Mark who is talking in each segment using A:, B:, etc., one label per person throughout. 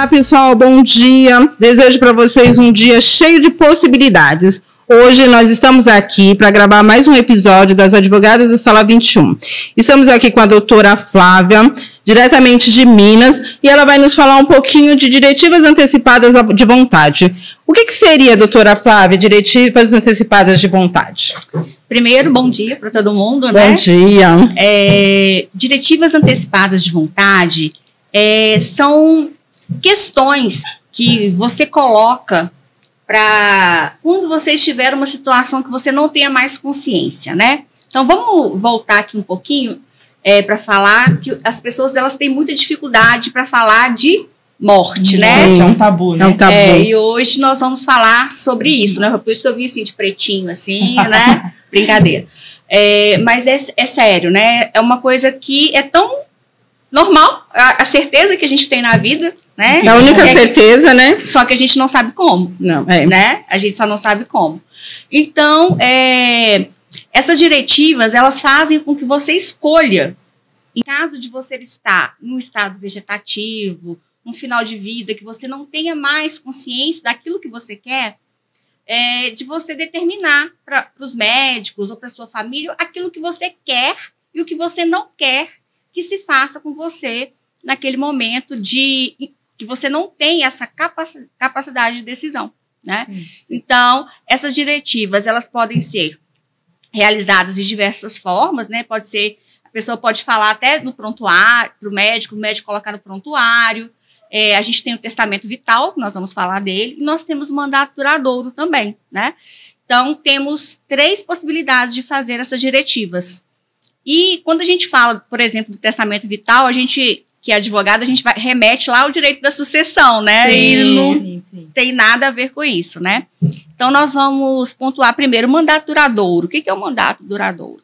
A: Olá, pessoal, bom dia. Desejo para vocês um dia cheio de possibilidades. Hoje nós estamos aqui para gravar mais um episódio das Advogadas da Sala 21. Estamos aqui com a doutora Flávia, diretamente de Minas, e ela vai nos falar um pouquinho de diretivas antecipadas de vontade. O que seria, doutora Flávia, diretivas antecipadas de vontade?
B: Primeiro, bom dia para todo mundo,
A: né? Bom dia.
B: Diretivas antecipadas de vontade são questões que você coloca para quando você estiver numa situação que você não tenha mais consciência, né? Então, vamos voltar aqui um pouquinho para falar que as pessoas elas têm muita dificuldade para falar de morte, né?
A: É um tabu, né? É um tabu.
B: E hoje nós vamos falar sobre isso, né? Por isso que eu vim assim de pretinho, assim, né? Brincadeira. Mas é sério, né? É uma coisa que é tão normal, a certeza que a gente tem na vida, né?
A: É a única certeza, né?
B: Só que a gente não sabe como.
A: Não,
B: né? A gente só não sabe como. Então, essas diretivas, elas fazem com que você escolha, em caso de você estar num estado vegetativo, um final de vida, que você não tenha mais consciência daquilo que você quer, de você determinar para os médicos ou para sua família aquilo que você quer e o que você não quer que se faça com você naquele momento que você não tem essa capacidade de decisão, né? Sim. Então, essas diretivas, elas podem ser realizadas de diversas formas, né? Pode ser, a pessoa pode falar até no prontuário, para o médico colocar no prontuário. A gente tem o testamento vital, nós vamos falar dele, e nós temos o mandato duradouro também, né? Então, temos 3 possibilidades de fazer essas diretivas. E quando a gente fala, por exemplo, do testamento vital, a gente, que é advogado, a gente remete lá ao direito da sucessão, né? Sim, e não tem nada a ver com isso, né? Então, nós vamos pontuar primeiro o mandato duradouro. O que é o mandato duradouro?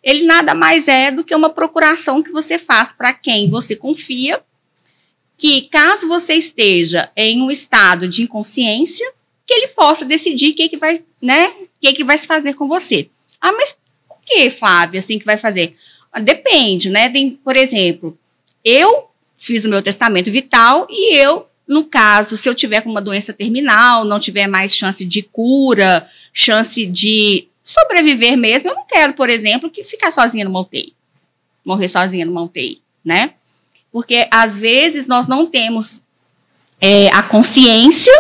B: Ele nada mais é do que uma procuração que você faz para quem você confia, que caso você esteja em um estado de inconsciência, que ele possa decidir o que vai, né? O que vai se fazer com você. Ah, mas o que, Flávia, assim que vai fazer? Depende, né? Por exemplo, eu fiz o meu testamento vital e eu, no caso, se eu tiver com uma doença terminal, não tiver mais chance de cura, chance de sobreviver mesmo, eu não quero, por exemplo, que ficar sozinha numa UTI, morrer sozinha numa UTI, né? Porque, às vezes, nós não temos a consciência,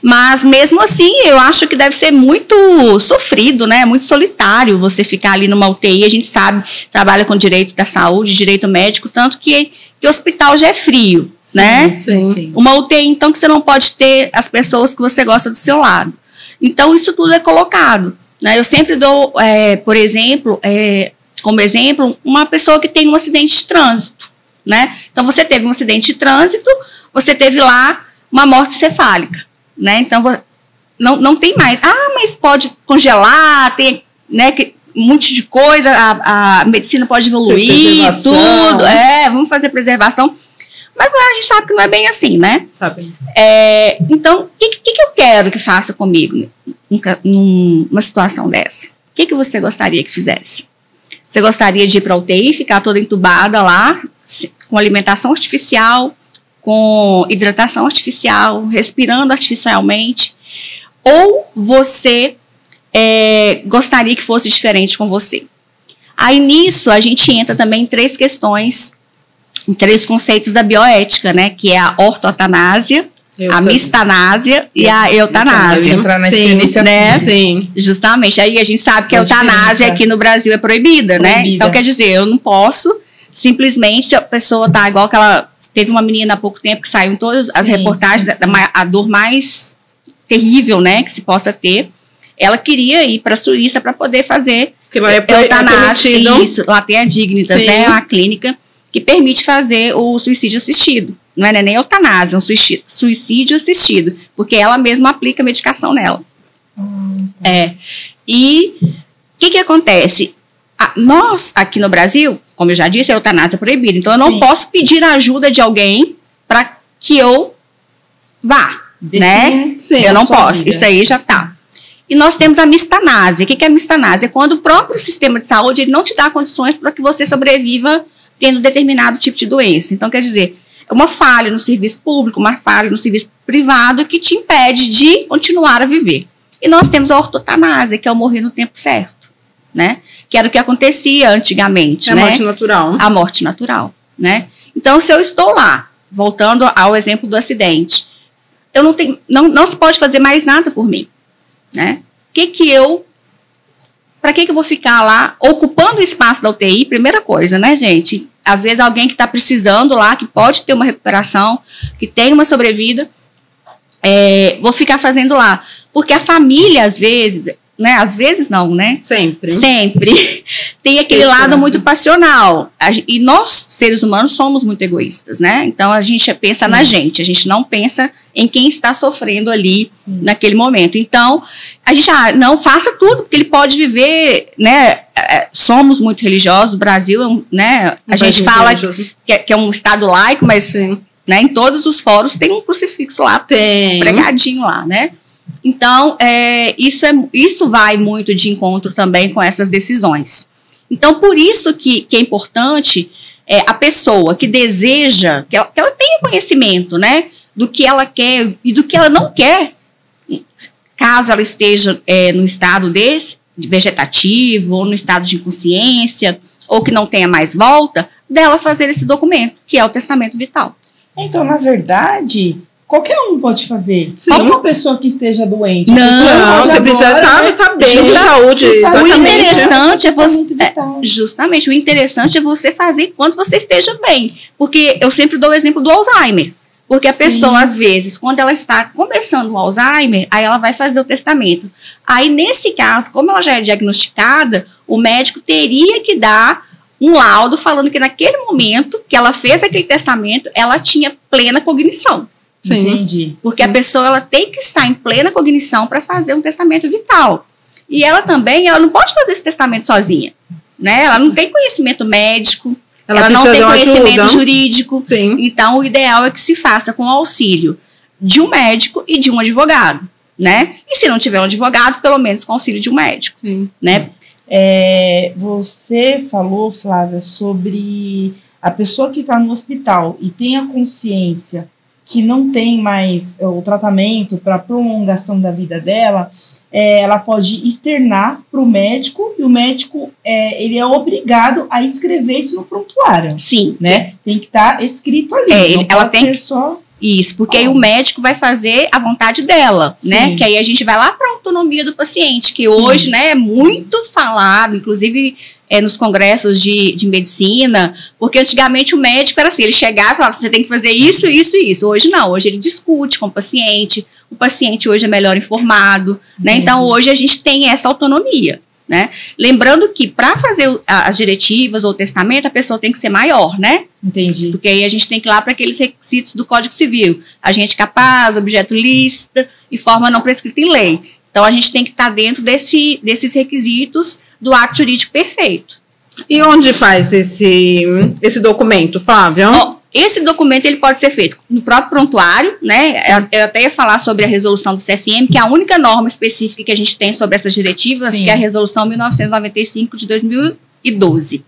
B: mas, mesmo assim, eu acho que deve ser muito sofrido, né? Muito solitário você ficar ali numa UTI. A gente sabe, trabalha com direito da saúde, direito médico, tanto que o hospital já é frio, sim, né? Sim. Uma UTI, então, que você não pode ter as pessoas que você gosta do seu lado. Então, isso tudo é colocado, né? Eu sempre dou, por exemplo, como exemplo, uma pessoa que tem um acidente de trânsito, né? Então, você teve um acidente de trânsito, você teve lá uma morte cefálica, né? Então, não tem mais. Ah, mas pode congelar, tem, né, um monte de coisa, a medicina pode evoluir, tudo, vamos fazer preservação. Mas a gente sabe que não é bem assim, né? Sabe. Então, o que eu quero que faça comigo numa situação dessa? O que você gostaria que fizesse? Você gostaria de ir para a UTI, ficar toda entubada lá, com alimentação artificial, com hidratação artificial, respirando artificialmente? Ou você gostaria que fosse diferente com você? Aí, nisso, a gente entra também em 3 questões, em 3 conceitos da bioética, né? Que é a ortotanásia, a mistanásia e a eutanásia.
A: Sim,
B: né?
A: Sim.
B: Justamente. Aí a gente sabe que a eutanásia aqui no Brasil é proibida, né? Então, quer dizer, eu não posso simplesmente, se a pessoa tá igual aquela... Teve uma menina há pouco tempo que saiu em todas as reportagens, a dor mais terrível, né, que se possa ter. Ela queria ir para a Suíça para poder fazer eutanásia. Isso, lá tem a Dignitas, né, uma clínica que permite fazer o suicídio assistido. Não é nem eutanásia, é um suicídio assistido, porque ela mesma aplica medicação nela. E o que acontece? Nós, aqui no Brasil, como eu já disse, a eutanásia é proibida. Então, eu não posso pedir a ajuda de alguém para que eu vá, né? Sim, eu não posso. Isso aí já tá. E nós temos a mistanásia. O que é a mistanásia? É quando o próprio sistema de saúde ele não te dá condições para que você sobreviva tendo determinado tipo de doença. Então, quer dizer, uma falha no serviço público, uma falha no serviço privado que te impede de continuar a viver. E nós temos a ortotanásia, que é o morrer no tempo certo, né? Que era o que acontecia antigamente, né?
A: A morte natural.
B: A morte natural, né? Então, se eu estou lá, voltando ao exemplo do acidente, eu não se pode fazer mais nada por mim, né? Para que eu vou ficar lá ocupando o espaço da UTI? Primeira coisa, né, gente? Às vezes alguém que está precisando lá, que pode ter uma recuperação, que tem uma sobrevida, vou ficar fazendo lá. Porque a família, às vezes, né? Às vezes não, né? Sempre. Tem aquele lado muito passional. E nós, seres humanos, somos muito egoístas, né? Então, a gente pensa na gente. A gente não pensa em quem está sofrendo ali naquele momento. Então, a gente, não, faça tudo, porque ele pode viver, né? Somos muito religiosos. O Brasil, né? A gente fala que é um estado laico, mas né, em todos os fóruns tem um crucifixo lá, pregadinho lá, né? Então, isso vai muito de encontro também com essas decisões. Então, por isso que é importante a pessoa que deseja, que ela tenha conhecimento, né, do que ela quer e do que ela não quer, caso ela esteja no estado vegetativo, ou no estado de inconsciência, ou que não tenha mais volta, dela fazer esse documento, que é o testamento vital.
C: Então, na verdade, qualquer um pode fazer.
A: Sim.
C: Não uma pessoa que esteja doente.
A: Não, você precisa estar bem de saúde.
B: O interessante é você... Justamente, o interessante é você fazer enquanto você esteja bem. Porque eu sempre dou o exemplo do Alzheimer. Porque a pessoa, às vezes, quando ela está começando o Alzheimer, aí ela vai fazer o testamento. Aí, nesse caso, como ela já é diagnosticada, o médico teria que dar um laudo falando que naquele momento que ela fez aquele testamento, ela tinha plena cognição.
C: Sim. Entendi.
B: Porque a pessoa ela tem que estar em plena cognição para fazer um testamento vital. E ela também, ela não pode fazer esse testamento sozinha, né? Ela não tem conhecimento médico, ela não tem conhecimento jurídico.
A: Sim.
B: Então, o ideal é que se faça com o auxílio de um médico e de um advogado, né? E se não tiver um advogado, pelo menos com o auxílio de um médico, né?
C: Você falou, Flávia, sobre a pessoa que está no hospital e tem a consciência que não tem mais o tratamento para prolongação da vida dela, ela pode externar para o médico, e o médico ele é obrigado a escrever isso no prontuário.
B: Sim.
C: Né? Tem que estar escrito ali. Não
B: ela
C: pode
B: tem
C: ser só...
B: Isso, porque aí o médico vai fazer a vontade dela, né? Que aí a gente vai lá para a autonomia do paciente, que hoje, né, é muito falado, inclusive nos congressos de medicina, porque antigamente o médico era assim, ele chegava e falava, você tem que fazer isso, isso e isso. Hoje não, hoje ele discute com o paciente hoje é melhor informado, né? Então hoje a gente tem essa autonomia, né? Lembrando que para fazer as diretivas ou o testamento, a pessoa tem que ser maior, né?
C: Entendi.
B: Porque aí a gente tem que ir lá para aqueles requisitos do Código Civil. Agente capaz, objeto lícito e forma não prescrita em lei. Então, a gente tem que estar dentro desses requisitos do ato jurídico perfeito.
A: E onde faz esse documento, Flávia?
B: Esse documento ele pode ser feito no próprio prontuário, né? Eu até ia falar sobre a resolução do CFM, que é a única norma específica que a gente tem sobre essas diretivas, que é a resolução 1995 de 2012.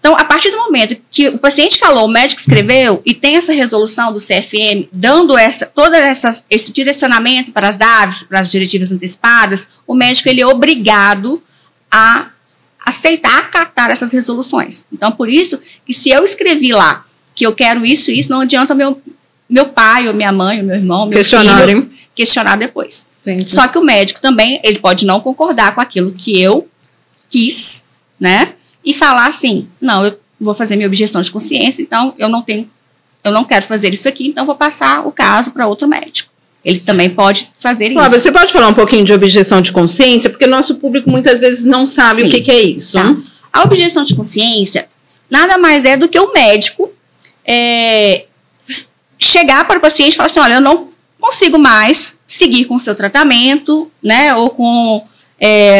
B: Então, a partir do momento que o paciente falou, o médico escreveu e tem essa resolução do CFM dando esse direcionamento para as DAVs, para as diretivas antecipadas, o médico ele é obrigado a aceitar, acatar essas resoluções. Então, por isso que se eu escrevi lá que eu quero isso e isso, não adianta meu pai, ou minha mãe, ou meu irmão, meu filho questionar depois.
A: Entendi.
B: Só que o médico também, ele pode não concordar com aquilo que eu quis, né? E falar assim, não, eu vou fazer minha objeção de consciência, então eu não quero fazer isso aqui, então vou passar o caso para outro médico. Ele também pode fazer isso.
A: Você pode falar um pouquinho de objeção de consciência, porque nosso público muitas vezes não sabe o que é isso.
B: Tá. A objeção de consciência nada mais é do que o médico chegar para o paciente e falar assim, olha, eu não consigo mais seguir com o seu tratamento, né, ou com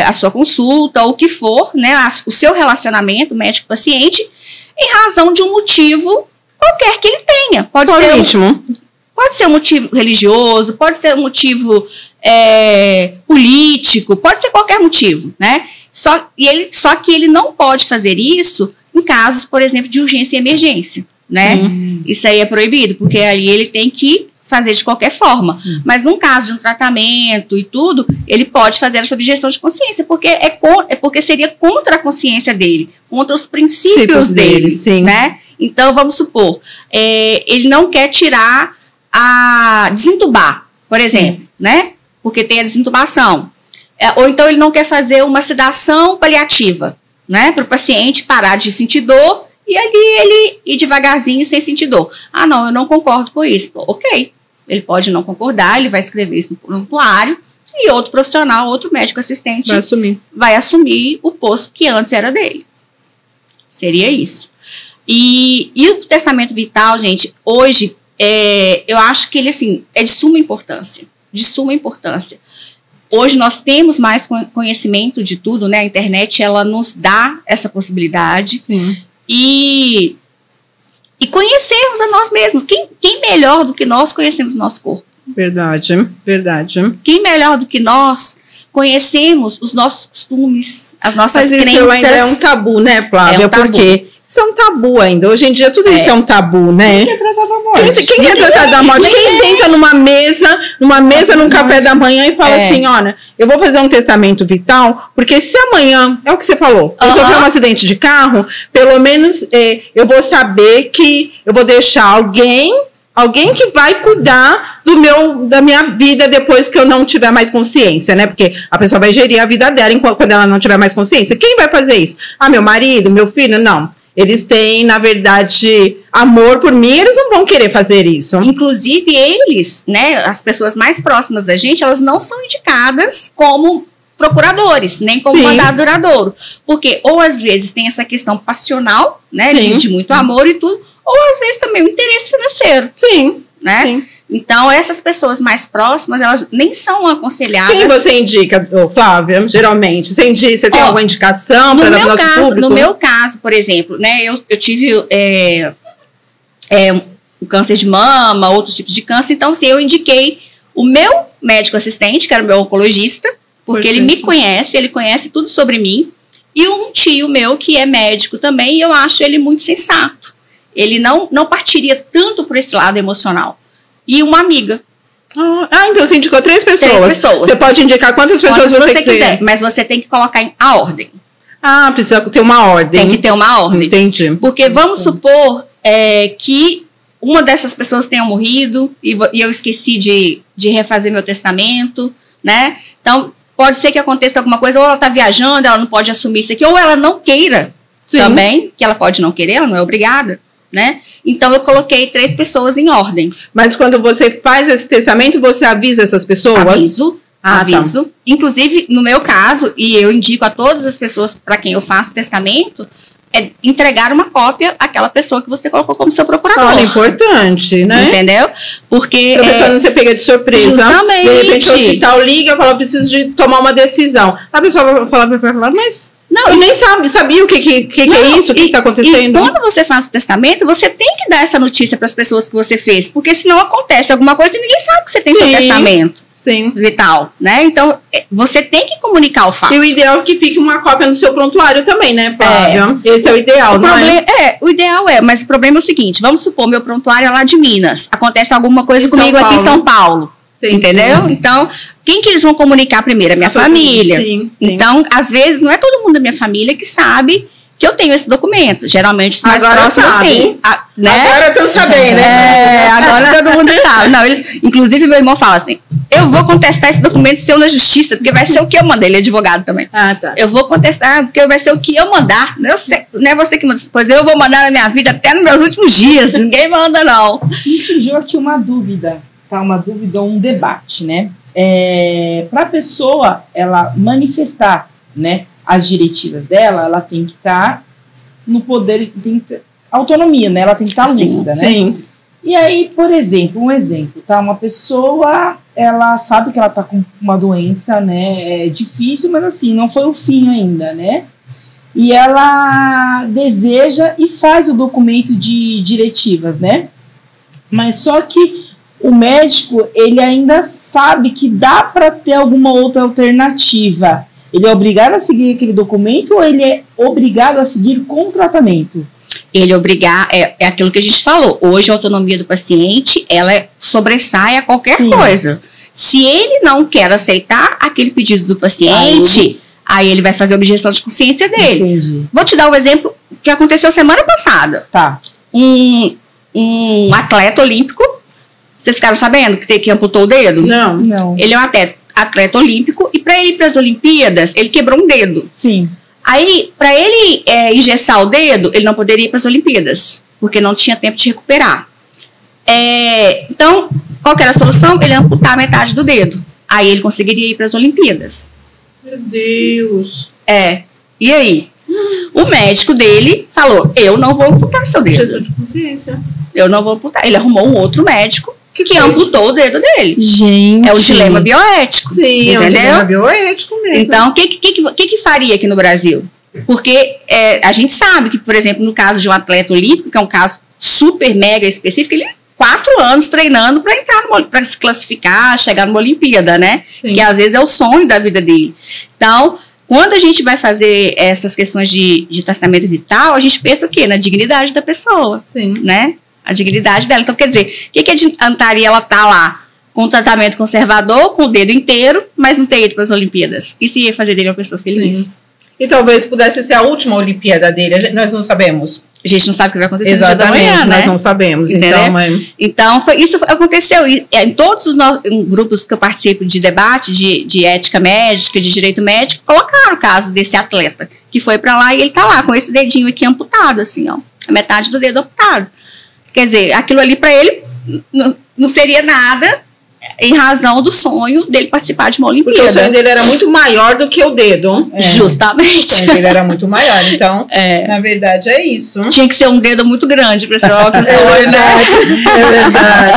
B: a sua consulta, ou o que for, né, o seu relacionamento médico-paciente, em razão de um motivo qualquer que ele tenha. Pode ser
A: íntimo.
B: Pode ser um motivo religioso, pode ser um motivo político, pode ser qualquer motivo, né? Só que ele não pode fazer isso em casos, por exemplo, de urgência e emergência, né? Isso aí é proibido, porque ali ele tem que fazer de qualquer forma. Sim. Mas num caso de um tratamento e tudo, ele pode fazer essa objeção de consciência, porque porque seria contra a consciência dele, contra os princípios dele, sim. Né? Então, vamos supor, ele não quer tirar desentubar, por exemplo, né? Porque tem a desentubação. Ou então ele não quer fazer uma sedação paliativa, né? Para o paciente parar de sentir dor e ali ele ir devagarzinho sem sentir dor. Ah, não, eu não concordo com isso. Ok. Ele pode não concordar, ele vai escrever isso no prontuário e outro profissional, outro médico assistente vai assumir o posto que antes era dele. Seria isso. E o testamento vital, gente, hoje, eu acho que ele, assim, é de suma importância. De suma importância. Hoje nós temos mais conhecimento de tudo, né? A internet, ela nos dá essa possibilidade. Sim. E conhecermos a nós mesmos. Quem melhor do que nós conhecemos o nosso corpo?
A: Verdade, verdade.
B: Quem melhor do que nós conhecemos os nossos costumes, as nossas crenças?
A: Mas isso ainda é um tabu, né, Flávia? Porque isso é um tabu ainda. Hoje em dia tudo isso é um tabu, né? Quem quer tratar da morte? Quem quer tratar da morte? Quem senta numa mesa num café da manhã e fala assim, olha, eu vou fazer um testamento vital, porque se amanhã, é o que você falou, eu sofrer um acidente de carro, pelo menos eu vou saber que eu vou deixar alguém que vai cuidar da minha vida depois que eu não tiver mais consciência, né? Porque a pessoa vai gerir a vida dela quando ela não tiver mais consciência. Quem vai fazer isso? Ah, meu marido, meu filho? Não. Eles têm, na verdade, amor por mim, eles não vão querer fazer isso.
B: Inclusive, eles, né, as pessoas mais próximas da gente, elas não são indicadas como procuradores, nem como mandado duradouro. Porque, ou às vezes, tem essa questão passional, né, de muito amor e tudo, ou às vezes também o interesse financeiro.
A: Sim.
B: Né? Sim. Então, essas pessoas mais próximas, elas nem são aconselhadas.
A: Quem você indica, Flávia, geralmente? Você tem alguma indicação para o nosso público?
B: No meu caso, por exemplo, né, eu tive um câncer de mama, outros tipos de câncer, então, assim, eu indiquei o meu médico assistente, que era o meu oncologista, porque ele me conhece, ele conhece tudo sobre mim, e um tio meu, que é médico também, e eu acho ele muito sensato. Ele não partiria tanto por esse lado emocional. E uma amiga.
A: Então você indicou 3 pessoas.
B: 3 pessoas.
A: Você pode indicar quantas pessoas você quiser.
B: Mas você tem que colocar em a ordem.
A: Precisa ter uma ordem.
B: Tem que ter uma ordem.
A: Entendi.
B: Porque vamos supor que uma dessas pessoas tenha morrido e eu esqueci de refazer meu testamento, né? Então, pode ser que aconteça alguma coisa, ou ela está viajando, ela não pode assumir isso aqui, ou ela não queira também, que ela pode não querer, ela não é obrigada. Né? Então eu coloquei 3 pessoas em ordem.
A: Mas quando você faz esse testamento, você avisa essas pessoas?
B: Aviso. Tá. Inclusive, no meu caso, e eu indico a todas as pessoas para quem eu faço testamento, entregar uma cópia àquela pessoa que você colocou como seu procurador.
A: Olha, importante, né?
B: Entendeu? Porque
A: a pessoa não ser pega de surpresa.
B: Justamente.
A: De repente o hospital liga e fala, preciso de tomar uma decisão. A pessoa vai falar, mas eu nem sabia o que é isso, o que está acontecendo.
B: E quando você faz o testamento, você tem que dar essa notícia para as pessoas que você fez, porque senão acontece alguma coisa e ninguém sabe que você tem seu testamento vital, né? Então, você tem que comunicar o fato.
A: E o ideal é que fique uma cópia no seu prontuário também, né, Flávia? Esse é o ideal,
B: o ideal mas o problema é o seguinte, vamos supor, meu prontuário é lá de Minas, acontece alguma coisa comigo aqui em São Paulo. Entendeu? Então, quem que eles vão comunicar primeiro? A minha família. Sim. Então, às vezes, não é todo mundo da minha família que sabe que eu tenho esse documento. Geralmente, os mais próximos, sim.
A: Né? Agora estão sabendo, né?
B: Agora todo mundo sabe. Não, inclusive, meu irmão fala assim, eu vou contestar esse documento seu na justiça, porque vai ser o que eu mandei. Ele é advogado também.
A: Tá.
B: Eu vou contestar, porque vai ser o que eu mandar. Não é você que manda. Pois eu vou mandar na minha vida até nos meus últimos dias. Ninguém manda, não.
C: Me surgiu aqui uma dúvida. Uma dúvida ou um debate, né? Para a pessoa ela manifestar, né, as diretivas dela, ela tem que estar no poder, tem que ter autonomia, né? Ela tem que estar lúcida, né?
A: Sim.
C: E aí, por exemplo, uma pessoa, ela sabe que ela está com uma doença, né? É difícil, mas assim, não foi o fim ainda, né? E ela deseja e faz o documento de diretivas, né? Mas só que o médico, ele ainda sabe que dá para ter alguma outra alternativa. Ele é obrigado a seguir aquele documento ou ele é obrigado a seguir com tratamento?
B: ele obrigar, é aquilo que a gente falou, hoje a autonomia do paciente, ela sobressai a qualquer coisa. Se ele não quer aceitar aquele pedido do paciente, aí ele vai fazer a objeção de consciência dele.
C: Entendi.
B: Vou te dar um exemplo que aconteceu semana passada.
C: Tá.
B: Um atleta olímpico, vocês ficaram sabendo que amputou o dedo?
C: Não.
B: Ele é um atleta olímpico e para ele ir para as Olimpíadas, ele quebrou um dedo.
C: Sim.
B: Aí, para ele engessar o dedo, ele não poderia ir para as Olimpíadas, porque não tinha tempo de recuperar. Então, qual que era a solução? Ele amputar metade do dedo. Aí ele conseguiria ir para as Olimpíadas.
A: Meu Deus.
B: E aí? O médico dele falou, eu não vou amputar seu dedo.
A: Objeção de consciência.
B: Eu não vou amputar. Ele arrumou um outro médico que amputou o dedo dele.
C: Gente.
B: É um dilema bioético.
A: Sim,
B: entendeu?
A: É um dilema bioético mesmo.
B: Então, o que faria aqui no Brasil? Porque a gente sabe que, por exemplo, no caso de um atleta olímpico, que é um caso super mega específico, ele 4 anos treinando para entrar, para se classificar, chegar numa Olimpíada, né?
A: Sim.
B: Que às vezes é o sonho da vida dele. Então, quando a gente vai fazer essas questões de testamento vital, a gente pensa o quê? Na dignidade da pessoa.
A: Sim.
B: Né? A dignidade dela. Então, quer dizer, o que adiantaria ela estar lá com tratamento conservador, com o dedo inteiro, mas não ter ido para as Olimpíadas? Isso ia fazer dele uma pessoa feliz.
A: Sim. E talvez pudesse ser a última Olimpíada dele. Nós não sabemos.
B: A gente não sabe o que vai acontecer
A: Exatamente,
B: no dia da manhã, né?
A: Nós não sabemos.
B: Então, isso aconteceu. Em todos os grupos que eu participo de debate, de ética médica, de direito médico, colocaram o caso desse atleta, que foi para lá e ele tá lá com esse dedinho aqui amputado, assim, ó. A metade do dedo amputado. Quer dizer, aquilo ali para ele não seria nada em razão do sonho dele participar de uma Olimpíada.
A: Porque o sonho dele era muito maior do que o dedo.
B: Justamente.
A: O sonho dele era muito maior. Então, na verdade, é isso.
B: Tinha que ser um dedo muito grande para ser o sonho,
A: né?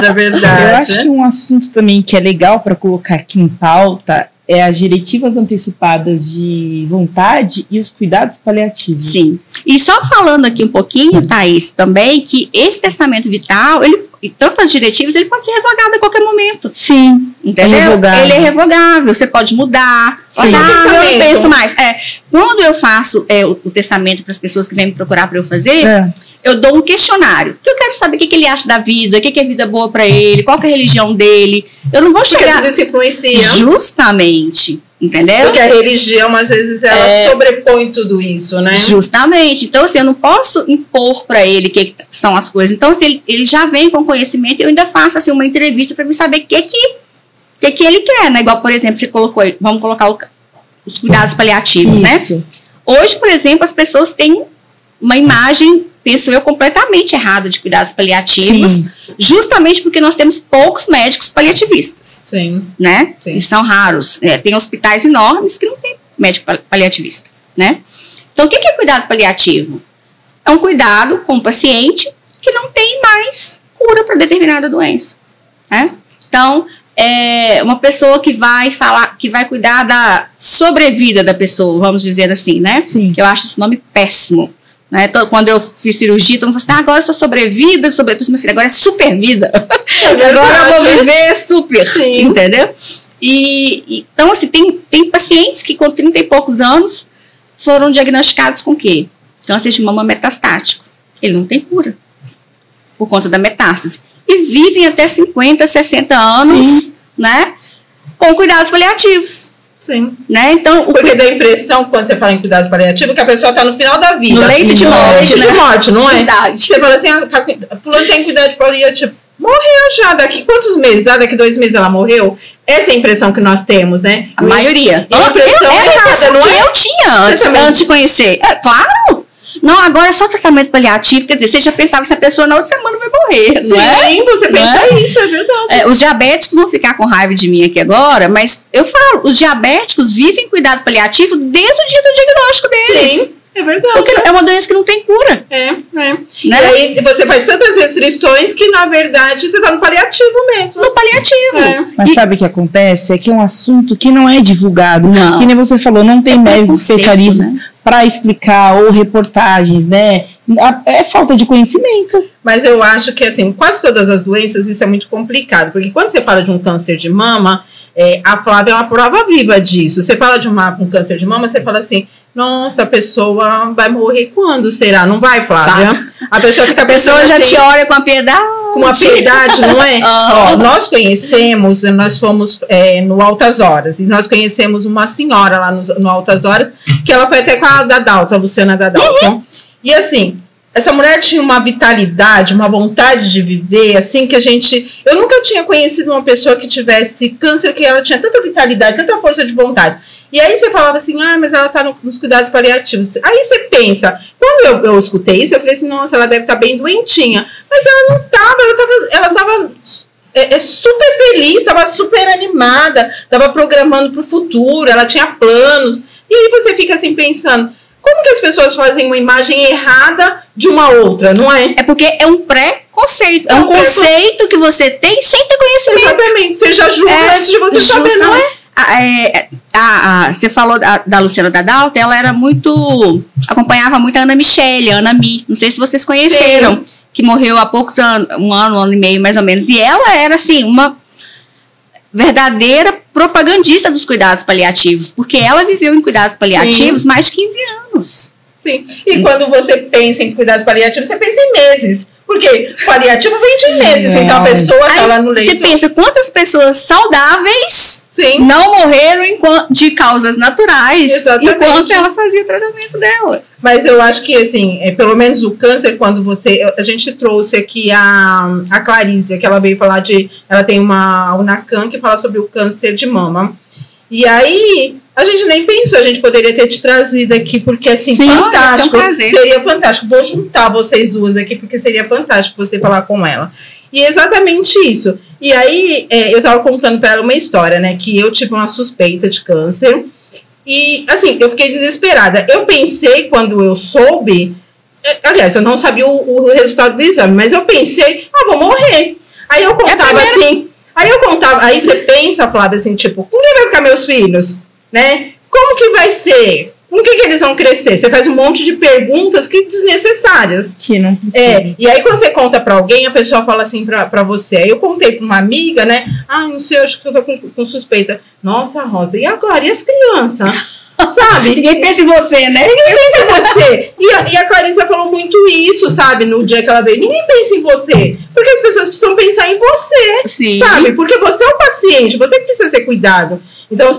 A: É verdade.
C: Eu acho que um assunto também que é legal para colocar aqui em pauta é as diretivas antecipadas de vontade e os cuidados paliativos.
B: Sim. E só falando aqui um pouquinho, Thaís, também, que esse testamento vital, e tanto as diretivas, ele pode ser revogado a qualquer momento.
C: Sim.
B: Entendeu? Ele é revogável, você pode mudar. Eu não penso mais. Quando eu faço o testamento para as pessoas que vêm me procurar para eu fazer, eu dou um questionário. Eu quero saber o que ele acha da vida, o que é vida boa para ele, qual que é a religião dele. Eu não vou chegar...
A: Porque tudo isso influencia.
B: Justamente. Entendeu?
A: Porque a religião, às vezes, ela sobrepõe tudo isso, né?
B: Justamente. Então, assim, eu não posso impor para ele o que são as coisas. Então, se ele já vem com conhecimento, eu ainda faço, assim, uma entrevista para me saber o que ele quer, né? Igual, por exemplo, você colocou, vamos colocar os cuidados paliativos,
C: isso,
B: né? Hoje, por exemplo, as pessoas têm uma imagem, penso eu, completamente errada de cuidados paliativos,
C: Sim.
B: justamente porque nós temos poucos médicos paliativistas.
A: Sim.
B: Né?
A: Sim.
B: E são raros. Tem hospitais enormes que não tem médico paliativista, né? Então, o que é cuidado paliativo? É um cuidado com o paciente que não tem mais cura para determinada doença, né? Então, uma pessoa que vai cuidar da sobrevida da pessoa, vamos dizer assim, né?
C: Sim.
B: Eu acho esse nome péssimo. Né? Então, quando eu fiz cirurgia, todo mundo falou assim, agora eu sou sobrevida, meu filho, agora é super vida. Agora eu vou viver super. Sim. Entendeu? Então, assim, tem pacientes que com 30 e poucos anos foram diagnosticados com o quê? Câncer de mama metastático. Ele não tem cura por conta da metástase. E vivem até 50, 60 anos, né? Com cuidados paliativos.
A: Sim.
B: Né? Então,
A: porque dá a impressão, quando você fala em cuidados paliativos, que a pessoa está no final da vida.
B: No leito de morte.
A: No leito de morte, não é?
B: Verdade.
A: Você fala assim, fulano tem cuidado paliativo. Morreu já, daqui quantos meses? Daqui 2 meses ela morreu? Essa é a impressão que nós temos, né?
B: A maioria.
A: A impressão
B: eu tinha antes de conhecer. Claro! Não, agora é só tratamento paliativo, quer dizer, você já pensava que essa pessoa na outra semana vai morrer.
A: Sim, você pensa isso, é verdade.
B: Os diabéticos vão ficar com raiva de mim aqui agora, mas eu falo, os diabéticos vivem cuidado paliativo desde o dia do diagnóstico deles.
A: Sim, é verdade.
B: Porque é uma doença que não tem cura.
A: Né?
B: E
A: aí você faz tantas restrições que, na verdade, você está no paliativo mesmo.
B: No paliativo.
C: Mas sabe o que acontece? É que é um assunto que não é divulgado.
B: Não.
C: Que nem você falou, não tem médicos especialistas, né, para explicar, ou reportagens, né? É falta de conhecimento.
A: Mas eu acho que, assim, quase todas as doenças, isso é muito complicado. Porque quando você fala de um câncer de mama, A Flávia é uma prova viva disso. Você fala de um câncer de mama, você fala assim, nossa, a pessoa vai morrer quando será? Não vai, Flávia? A pessoa fica pensando
B: já
A: assim,
B: te olha com a piedade.
A: com uma piedade, não é? Ó, nós conhecemos, nós fomos no Altas Horas, e nós conhecemos uma senhora lá no Altas Horas, que ela foi até com a Dadalto, a Luciana Dadalto. E assim, essa mulher tinha uma vitalidade, uma vontade de viver, assim, que eu nunca tinha conhecido uma pessoa que tivesse câncer, que ela tinha tanta vitalidade, tanta força de vontade. E aí você falava assim, mas ela tá nos cuidados paliativos. Aí você pensa, quando eu escutei isso, eu falei assim, nossa, ela deve estar bem doentinha. Mas ela não tava, ela tava super feliz, estava super animada, estava programando para o futuro, ela tinha planos. E aí você fica assim pensando, como que as pessoas fazem uma imagem errada de uma outra, não é?
B: É porque é um pré-conceito. É um conceito que você tem sem ter conhecimento.
A: Exatamente. Você já julga antes de você saber, não é?
B: Você falou da Luciana Dadalto, ela era acompanhava muito a Ana Michele, a Ana Mi. Não sei se vocês conheceram. Sim. Que morreu há poucos anos, um ano e meio mais ou menos. E ela era, assim, uma verdadeira propagandista dos cuidados paliativos, porque ela viveu em cuidados paliativos mais de 15 anos.
A: Sim, e quando você pensa em cuidados paliativos, você pensa em meses, porque paliativo vem de meses, então a pessoa está lá no leito.
B: Você pensa quantas pessoas saudáveis
A: Sim.
B: não morreram de causas naturais,
A: exatamente,
B: enquanto ela fazia o tratamento dela.
A: Mas eu acho que, assim, pelo menos o câncer, quando a gente trouxe aqui a Clarícia, que ela veio falar ela tem uma UNACAM que fala sobre o câncer de mama. E aí, a gente nem pensou, a gente poderia ter te trazido aqui, porque, assim,
B: sim,
A: fantástico.
B: Seria
A: fantástico. Vou juntar vocês duas aqui, porque seria fantástico você falar com ela. E é exatamente isso. E aí, eu estava contando para ela uma história, né? Que eu tive uma suspeita de câncer. E, assim, eu fiquei desesperada. Eu pensei, quando eu soube... Aliás, eu não sabia o resultado do exame, mas eu pensei, vou morrer. Aí eu contava assim... Aí você pensa, Flávia, assim, tipo, com quem vai ficar meus filhos? Né? Como que vai ser? Com que eles vão crescer? Você faz um monte de perguntas que desnecessárias.
C: Que não precisa.
A: E aí quando você conta pra alguém, a pessoa fala assim pra você. Aí eu contei pra uma amiga, né? Não sei, acho que eu tô com suspeita. Nossa, Rosa, e agora? E as crianças? Sabe?
B: Ninguém pensa em você, né?
A: Ninguém pensa em você. E a Clarissa falou muito isso, sabe? No dia que ela veio. Ninguém pensa em você. Porque as pessoas precisam pensar em você.
B: Sim.
A: Sabe? Porque você é o paciente. Você que precisa ser cuidado. Então,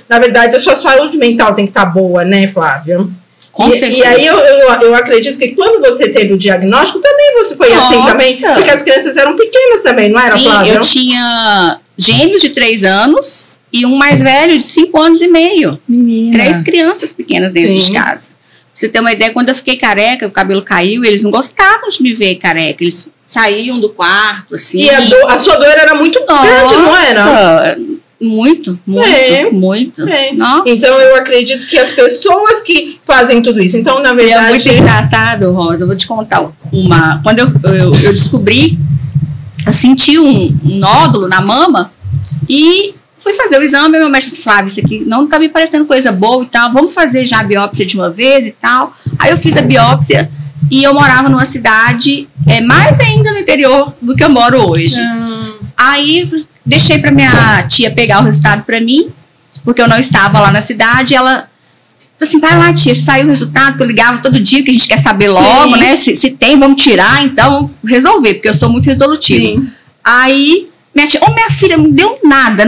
A: na verdade, a sua saúde mental tem que estar boa, né, Flávia?
B: Com certeza.
A: E aí eu acredito que quando você teve o diagnóstico, também você foi assim também. Porque as crianças eram pequenas também, não era, Flávia?
B: Sim, eu tinha gêmeos de 3 anos e um mais velho de 5 anos e meio.
C: Menina.
B: 3 crianças pequenas dentro de casa. Pra você ter uma ideia, quando eu fiquei careca, o cabelo caiu, eles não gostavam de me ver careca. Eles saíam do quarto, assim.
A: E a sua dor era muito grande, não era?
B: Muito. Nossa.
A: Então eu acredito que as pessoas que fazem tudo isso. Então, na verdade.
B: É muito engraçado, Rosa. Eu vou te contar uma. Quando eu descobri, eu senti um nódulo na mama e fui fazer o exame. Meu médico disse: Flávia, isso aqui não tá me parecendo coisa boa e tal. Vamos fazer já a biópsia de uma vez e tal. Aí eu fiz a biópsia e eu morava numa cidade mais ainda no interior do que eu moro hoje. Aí deixei para minha tia pegar o resultado para mim, porque eu não estava lá na cidade. Ela falou assim: vai lá, tia, saiu o resultado, que eu ligava todo dia, que a gente quer saber logo, né? Se tem, vamos tirar, então vamos resolver, porque eu sou muito resolutiva. Sim. Aí minha tia: minha filha, não deu nada.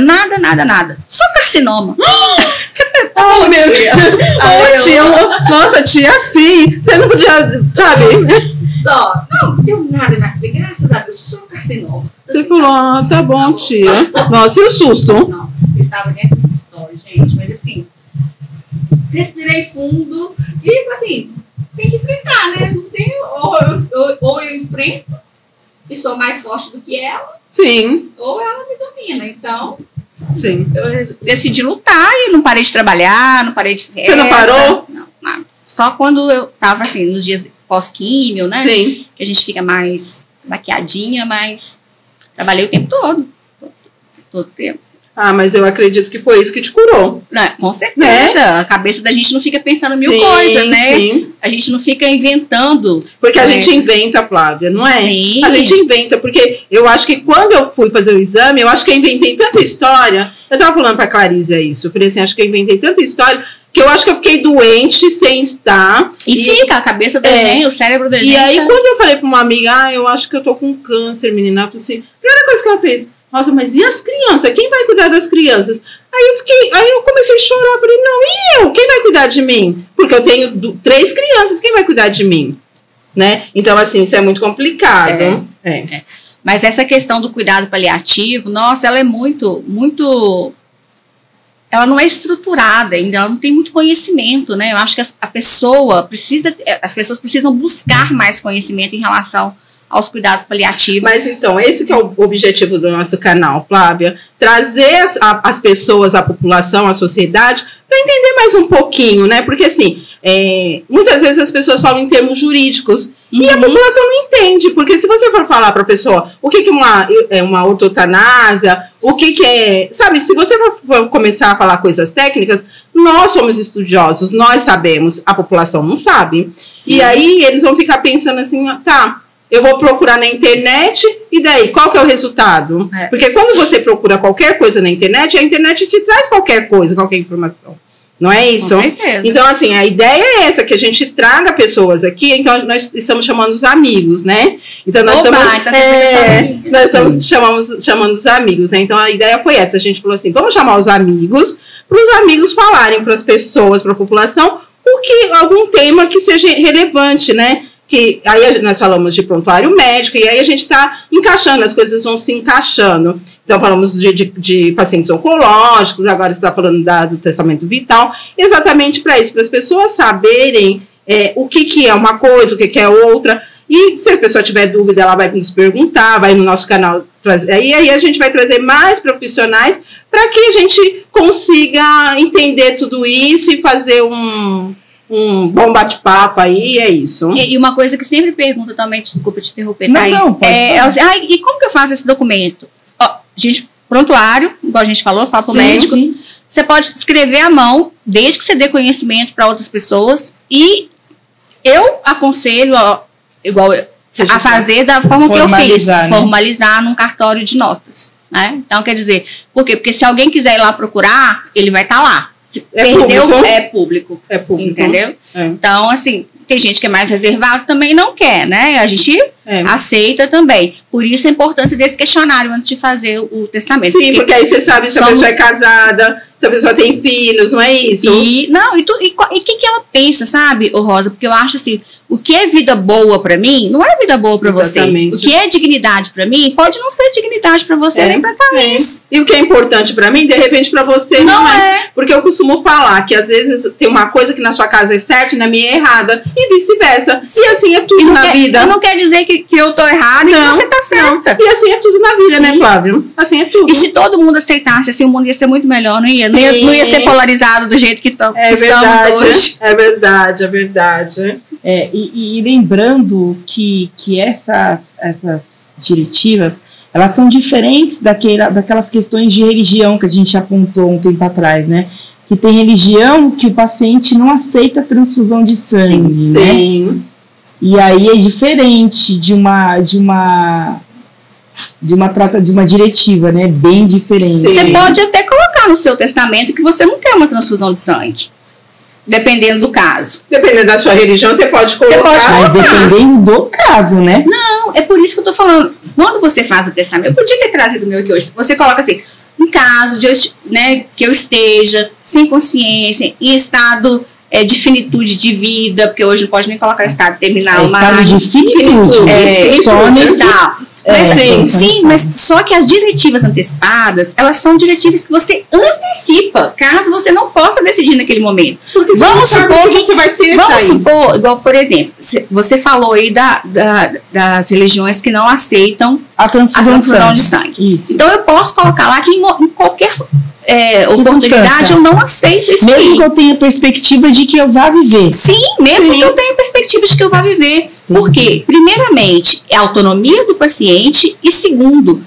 B: Só carcinoma.
A: Oh, meu Deus. Tia, nossa, tia, sim. Você não podia, sabe?
B: Só. Não deu nada, minha filha. Graças a Deus, só carcinoma.
A: Você falou: tá bom, tia. Nossa, e o susto?
B: Não, eu estava dentro do escritório, gente, mas assim, respirei fundo e, assim, tem que enfrentar, né? Não tem, ou eu enfrento e sou mais forte do que ela.
A: Sim.
B: Ou ela me domina, então.
A: Sim.
B: Eu decidi lutar e não parei de trabalhar, não parei de festa.
A: Você não parou?
B: Não, nada. Só quando eu tava, assim, nos dias pós-químio, né?
A: Sim.
B: Que a gente fica mais maquiadinha, mas trabalhei o tempo todo. Todo tempo.
A: Ah, mas eu acredito que foi isso que te curou.
B: Não, com certeza.
A: Né?
B: A cabeça da gente não fica pensando mil coisas, né?
A: Sim.
B: A gente não fica inventando.
A: Porque a gente inventa, Flávia, não é?
B: Sim.
A: A gente inventa, porque eu acho que quando eu fui fazer o exame, eu acho que eu inventei tanta história. Eu tava falando pra Clarice isso. Eu falei assim, acho que eu inventei tanta história que eu acho que eu fiquei doente sem estar.
B: E fica, a cabeça da gente, o cérebro da gente.
A: E aí, quando eu falei pra uma amiga, eu acho que eu tô com câncer, menina, ela falou assim, a primeira coisa que ela fez, nossa, mas e as crianças? Quem vai cuidar das crianças? Aí eu comecei a chorar, falei, não, e eu? Quem vai cuidar de mim? Porque eu tenho 3 crianças, quem vai cuidar de mim? Né? Então, assim, isso é muito complicado.
B: Mas essa questão do cuidado paliativo, nossa, ela é muito, muito... Ela não é estruturada ainda, ela não tem muito conhecimento, né? Eu acho que as pessoas precisam buscar mais conhecimento em relação aos cuidados paliativos.
A: Mas então, esse que é o objetivo do nosso canal, Flávia, trazer as pessoas, a população, a sociedade, para entender mais um pouquinho, né? Porque assim, muitas vezes as pessoas falam em termos jurídicos, e a população não entende, porque se você for falar para a pessoa o que é uma ortotanásia, o que é... Sabe, se você for começar a falar coisas técnicas, nós somos estudiosos, nós sabemos, a população não sabe. Sim. E aí eles vão ficar pensando assim, tá, eu vou procurar na internet, e daí, qual que é o resultado? Porque quando você procura qualquer coisa na internet, a internet te traz qualquer coisa, qualquer informação. Não é isso? Com certeza. Então, assim, a ideia é essa, que a gente traga pessoas aqui, então nós estamos chamando os amigos, né? Então, nós estamos chamando os amigos, né? Então, a ideia foi essa, a gente falou assim, vamos chamar os amigos, para os amigos falarem para as pessoas, para a população, algum tema que seja relevante, né? Que aí nós falamos de prontuário médico, e aí a gente está encaixando, as coisas vão se encaixando. Então, falamos de pacientes oncológicos, agora você está falando do testamento vital, exatamente para isso, para as pessoas saberem o que é uma coisa, o que é outra, e se a pessoa tiver dúvida, ela vai nos perguntar, vai no nosso canal trazer, aí a gente vai trazer mais profissionais para que a gente consiga entender tudo isso e fazer um bom bate-papo aí, é isso.
B: E uma coisa que sempre pergunta também, desculpa te interromper,
C: Thaís,
B: e como que eu faço esse documento? Gente, prontuário, igual a gente falou, fala pro médico. Sim. Você pode escrever à mão, desde que você dê conhecimento para outras pessoas, e eu aconselho, a fazer da forma que eu fiz, né? Formalizar num cartório de notas, né? Então, quer dizer, por quê? Porque se alguém quiser ir lá procurar, ele vai estar lá. Perdeu, público. É público. Entendeu? Então, assim, tem gente que é mais reservado também não quer, né? A gente aceita também. Por isso a importância desse questionário antes de fazer o testamento.
A: Sim, porque aí você sabe se a pessoa é casada, se a pessoa tem filhos, não é isso?
B: E o que ela pensa, sabe, Rosa? Porque eu acho assim, o que é vida boa pra mim, não é vida boa pra você. O que é dignidade pra mim, pode não ser dignidade pra você, nem pra Thaís.
A: E o que é importante pra mim, de repente pra você não é. Porque eu costumo falar que às vezes tem uma coisa que na sua casa é certa e na minha é errada, e vice-versa. E assim é tudo na vida.
B: Não quer dizer que eu tô errada e que você tá certa.
A: E assim é tudo na vida, né, Flávio? Assim é tudo.
B: E se todo mundo aceitasse, assim, o mundo ia ser muito melhor, não ia? Não ia ser polarizado do jeito que estamos hoje.
A: É verdade, é verdade.
C: E lembrando que essas diretivas, elas são diferentes daquelas questões de religião que a gente apontou um tempo atrás, né? Que tem religião que o paciente não aceita transfusão de sangue, né?
A: Sim.
C: E aí é diferente de uma diretiva, né? Bem diferente.
B: Sim. Você pode até colocar no seu testamento que você não quer uma transfusão de sangue. Dependendo do caso.
A: Dependendo da sua religião, você pode colocar.
C: Mas dependendo do caso, né?
B: Não, é por isso que eu tô falando. Quando você faz o testamento, eu podia ter trazido o meu aqui hoje. Você coloca assim, em caso de que eu esteja sem consciência, em estado de finitude de vida, porque hoje não pode nem colocar estado terminal.
C: Estado de finitude.
B: Só nesse... Mas só que as diretivas antecipadas, elas são diretivas que você antecipa, caso você não possa decidir naquele momento.
A: Porque vamos supor que você vai ter.
B: Vamos supor, igual, por exemplo, você falou aí das religiões que não aceitam a transfusão de sangue.
C: Isso.
B: Então eu posso colocar lá que em qualquer oportunidade eu não aceito isso.
C: Mesmo que eu tenha perspectiva de que eu vá viver.
B: Sim, mesmo que eu tenha perspectiva de que eu vá viver. Por quê? Primeiramente, é a autonomia do paciente e segundo,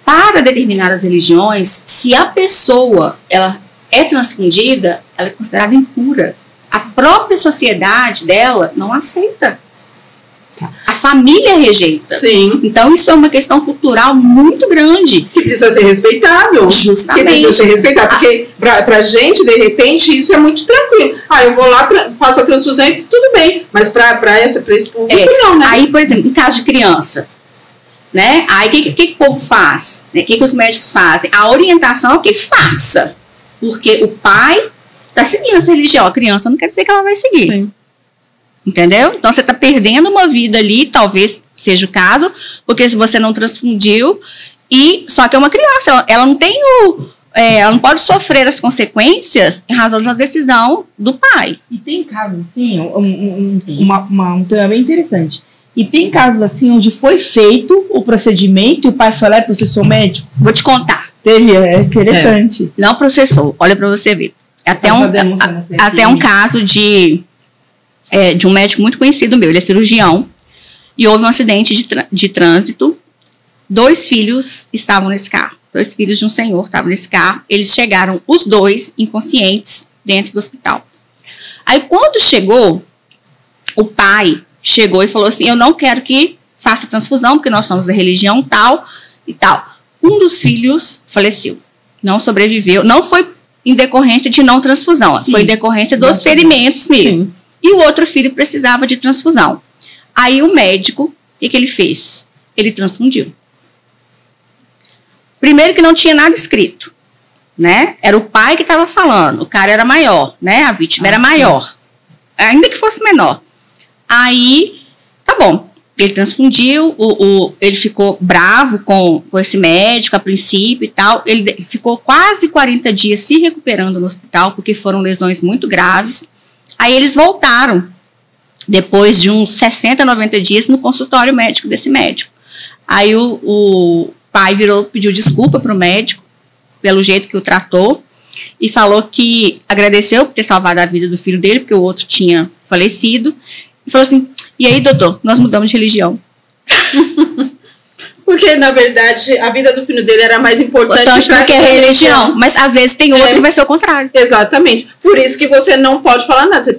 B: Para determinadas religiões, se a pessoa ela é transfundida, ela é considerada impura. A própria sociedade dela não aceita. A família rejeita.
A: Sim.
B: Então, isso é uma questão cultural muito grande.
A: Que precisa ser respeitado.
B: Justamente.
A: Que precisa ser respeitado. Porque pra gente, de repente, isso é muito tranquilo. Eu vou lá, faço a transfusão e tudo bem. Mas pra esse público, não, né?
B: Aí, por exemplo, em caso de criança, né? Aí, o que o povo faz? O que os médicos fazem? A orientação é o quê? Faça. Porque o pai tá seguindo essa religião. A criança não quer dizer que ela vai seguir.
A: Sim.
B: Entendeu? Então, você está perdendo uma vida ali, talvez seja o caso, porque se você não transfundiu, só que é uma criança, ela não tem ela não pode sofrer as consequências em razão de uma decisão do pai.
C: E tem casos assim, um tema bem interessante. E tem casos assim, onde foi feito o procedimento e o pai foi lá e processou o médico?
B: Vou te contar.
C: Teve, é interessante.
B: Não processou, olha para você ver. Até um caso de um médico muito conhecido meu, ele é cirurgião, e houve um acidente de trânsito, 2 filhos estavam nesse carro, 2 filhos de um senhor estavam nesse carro, eles chegaram os 2 inconscientes dentro do hospital. Aí quando chegou, o pai chegou e falou assim, eu não quero que faça transfusão, porque nós somos da religião tal e tal. Um dos filhos faleceu, não sobreviveu, não foi em decorrência de não transfusão, foi em decorrência dos ferimentos mesmo. Sim. E o outro filho precisava de transfusão. Aí o médico, o que ele fez? Ele transfundiu. Primeiro que não tinha nada escrito, né? Era o pai que estava falando, o cara era maior, né? A vítima era maior, ainda que fosse menor. Aí, tá bom, ele transfundiu, ele ficou bravo com esse médico a princípio e tal. Ele ficou quase 40 dias se recuperando no hospital, porque foram lesões muito graves. Aí eles voltaram, depois de uns 60, 90 dias, no consultório médico desse médico. Aí o pai pediu desculpa para o médico, pelo jeito que o tratou, e falou que agradeceu por ter salvado a vida do filho dele, porque o outro tinha falecido. E falou assim, e aí, doutor, nós mudamos de religião.
A: Porque, na verdade, a vida do filho dele era mais importante
B: do que a religião. Mas, às vezes, tem outro que vai ser o contrário.
A: Exatamente. Por isso que você não pode falar nada.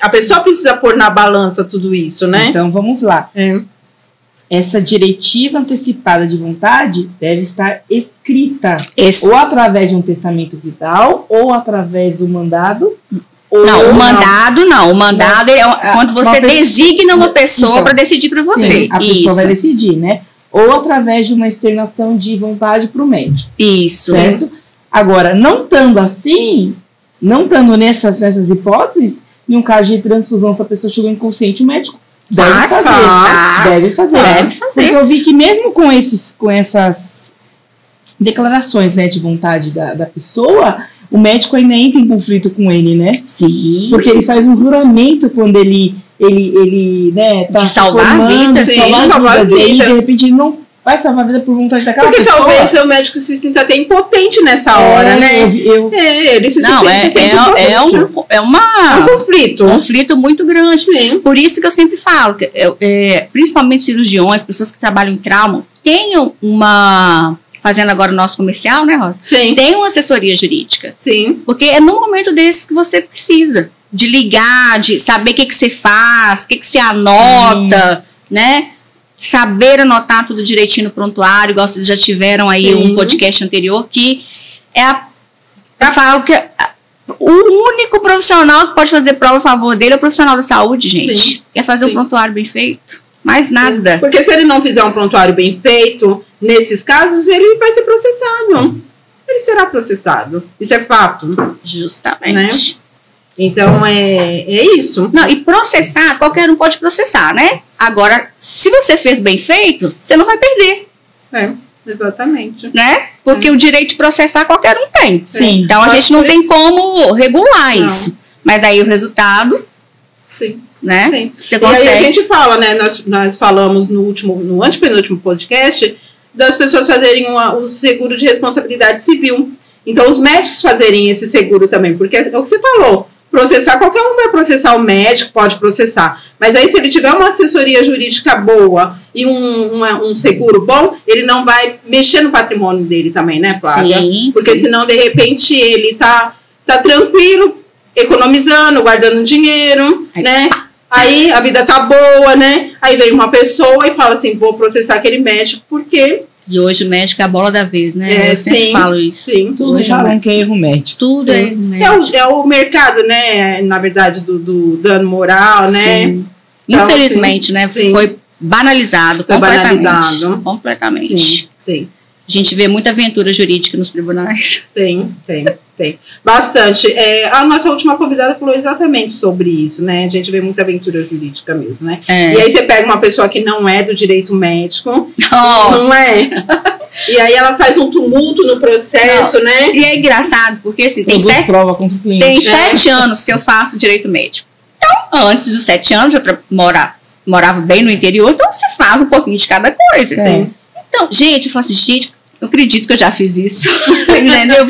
A: A pessoa precisa pôr na balança tudo isso, né?
C: Então, vamos lá. Essa diretiva antecipada de vontade deve estar escrita. Ou através de um testamento vital, ou através do mandado.
B: Não, o mandado não. O mandado é quando você designa uma pessoa para decidir para você.
C: Sim, a pessoa vai decidir, né? Ou através de uma externação de vontade para o médico.
B: Isso.
C: Certo? Agora, não estando assim, não estando nessas hipóteses, em um caso de transfusão, se a pessoa chegou inconsciente, o médico deve fazer. Porque eu vi que mesmo com essas declarações, né, de vontade da pessoa, o médico ainda entra em conflito com ele, né?
B: Sim.
C: Porque ele faz um juramento quando ele né, tá
B: de salvar a vida,
C: salvar a vida. E de repente ele não vai salvar a vida por vontade daquela pessoa.
A: Porque talvez o médico se sinta até impotente nessa hora, né? Ele se sente impotente.
B: É um
A: conflito.
B: Conflito muito grande.
A: Sim.
B: Por isso que eu sempre falo, que, principalmente cirurgiões, pessoas que trabalham em trauma, tenham uma... Fazendo agora o nosso comercial, né, Rosa?
A: Sim.
B: Tem uma assessoria jurídica.
A: Sim.
B: Porque é no momento desse que você precisa de ligar, de saber o que você faz, o que você anota, né? Saber anotar tudo direitinho no prontuário, igual vocês já tiveram aí um podcast anterior, que eu falo que o único profissional que pode fazer prova a favor dele é o profissional da saúde, gente.
A: Sim.
B: Quer fazer um prontuário bem feito? Mais nada.
A: Porque se ele não fizer um prontuário bem feito, nesses casos, ele vai ser processado. Ele será processado. Isso é fato.
B: Justamente.
A: Né? Então, é isso.
B: Não, e processar, qualquer um pode processar, né? Agora, se você fez bem feito, você não vai perder.
A: Exatamente.
B: Né? Porque o direito de processar qualquer um tem.
C: Sim.
B: Então, a gente não tem como regular isso. Mas aí o resultado...
A: Sim.
B: Né?
A: Sim.
B: Você consegue...
A: E aí a gente fala, né? Nós falamos no antepenúltimo podcast das pessoas fazerem o seguro de responsabilidade civil. Então, os médicos fazerem esse seguro também, porque é o que você falou. processar, qualquer um vai processar o médico, pode processar. Mas aí, se ele tiver uma assessoria jurídica boa e um seguro bom, ele não vai mexer no patrimônio dele também, né, Flávia?
B: Sim,
A: porque senão, de repente, ele tá tranquilo, economizando, guardando dinheiro, né? Aí a vida tá boa, né? Aí vem uma pessoa e fala assim, vou processar aquele médico, porque...
B: E hoje o médico é a bola da vez, né? Eu sempre falo isso.
A: Sim,
C: tudo falam que é erro médico.
B: Tudo é erro médico.
A: É o mercado, né? Na verdade, do dano moral, né?
B: Sim. Então, infelizmente, né?
A: Sim.
B: Foi banalizado completamente.
A: Banalizado.
B: Completamente.
A: Sim.
B: A gente vê muita aventura jurídica nos tribunais.
A: Tem. Bastante. A nossa última convidada falou exatamente sobre isso, né? A gente vê muita aventura jurídica mesmo, né? E aí você pega uma pessoa que não é do direito médico, não é? E aí ela faz um tumulto no processo, né?
B: E é engraçado, porque assim, tem 7 anos que eu faço direito médico. Então, antes dos 7 anos, eu morava bem no interior, então você faz um pouquinho de cada coisa. Assim. Então, gente, eu falo assim, gente, eu acredito que eu já fiz isso. Entendeu?